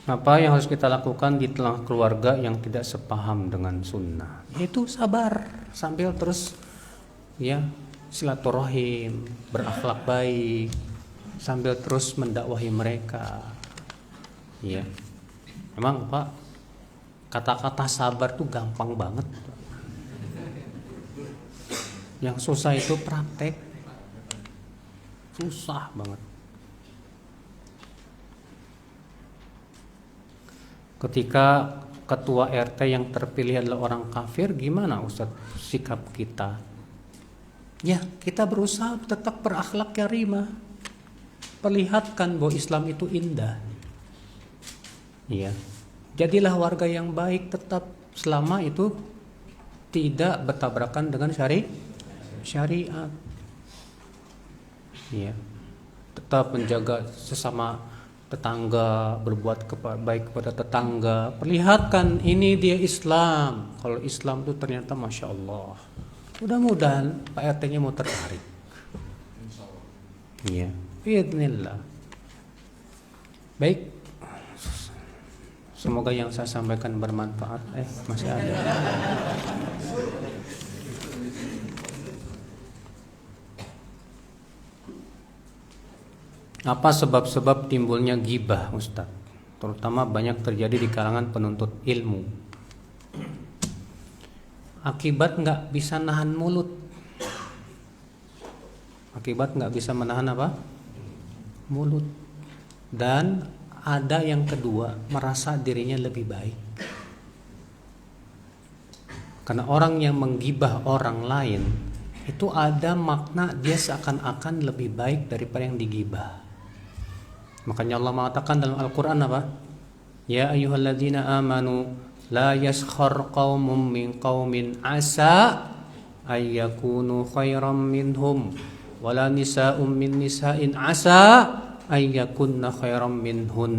Apa yang harus kita lakukan di tengah keluarga yang tidak sepaham dengan sunnah? Itu sabar sambil terus ya silaturahim, berakhlak baik, sambil terus mendakwahi mereka. Ya, memang Pak, kata-kata sabar tuh gampang banget. Yang susah itu praktek, susah banget. Ketika ketua RT yang terpilih adalah orang kafir, gimana Ustaz sikap kita? Ya, kita berusaha tetap berakhlak karimah. Perlihatkan bahwa Islam itu indah. Ya. Jadilah warga yang baik tetap selama itu tidak bertabrakan dengan syariat. Ya. Tetap menjaga sesama tetangga, berbuat baik kepada tetangga, perlihatkan ini dia Islam. Kalau Islam itu ternyata Masya Allah. Mudah-mudahan Pak RT-nya mau tertarik. Ya, biidznillah. Baik, semoga yang saya sampaikan bermanfaat. Masih ada. Apa sebab-sebab timbulnya ghibah, Ustaz? Terutama banyak terjadi di kalangan penuntut ilmu. Akibat nggak bisa nahan mulut. Akibat nggak bisa menahan apa? Mulut. Dan ada yang kedua, merasa dirinya lebih baik. Karena orang yang menggibah orang lain itu ada makna dia seakan-akan lebih baik daripada yang digibah. Makanya Allah mengatakan dalam Al-Quran apa? Ya ayyuhalladzina amanu la yaskhar qaumun min qaumin asa ayyakunu khairam minhum wala nisa'un min nisa'in asa ayyakunna khairam minhun.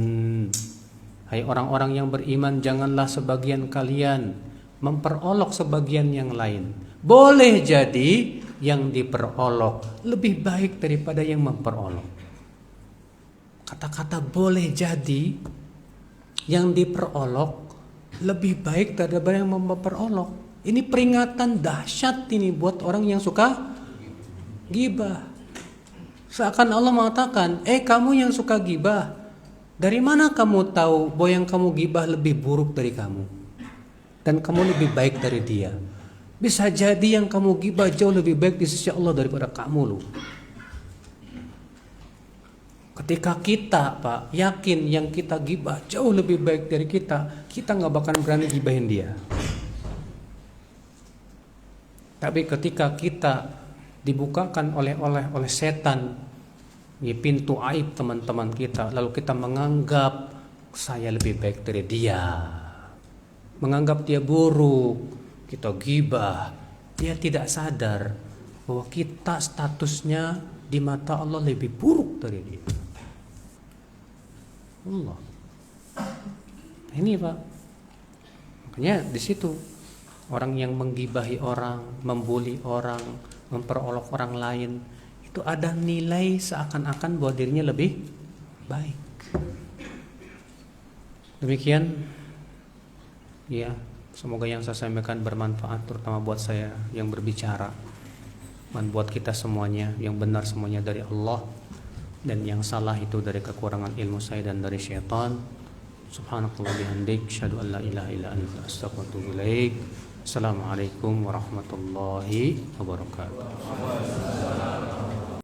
Hai orang-orang yang beriman, janganlah sebagian kalian memperolok sebagian yang lain. Boleh jadi yang diperolok lebih baik daripada yang memperolok. Kata-kata boleh jadi yang diperolok lebih baik daripada yang memperolok. Ini peringatan dahsyat ini buat orang yang suka gibah. Seakan Allah mengatakan, kamu yang suka gibah, dari mana kamu tahu bahwa yang kamu gibah lebih buruk dari kamu dan kamu lebih baik dari dia? Bisa jadi yang kamu gibah jauh lebih baik di sisi Allah daripada kamu loh. Ketika kita Pak yakin yang kita gibah jauh lebih baik dari kita nggak bakal berani gibahin dia. Tapi ketika kita dibukakan oleh setan di pintu aib teman-teman kita, lalu kita menganggap saya lebih baik dari dia, menganggap dia buruk, kita gibah, dia tidak sadar bahwa kita statusnya di mata Allah lebih buruk dari dia. Allah. Ini Pak. Makanya di situ orang yang menggibahi orang, membuli orang, memperolok orang lain, itu ada nilai seakan-akan bahwa dirinya lebih baik. Demikian. Ya, semoga yang saya sampaikan bermanfaat, terutama buat saya yang berbicara, dan buat kita semuanya. Yang benar semuanya dari Allah, dan yang salah itu dari kekurangan ilmu saya dan dari syaitan. Subhanakallah bihamdik, asyhadu an la ilaha illa anta, astaghfiruka wa atubu ilaik. Assalamualaikum warahmatullahi wabarakatuh.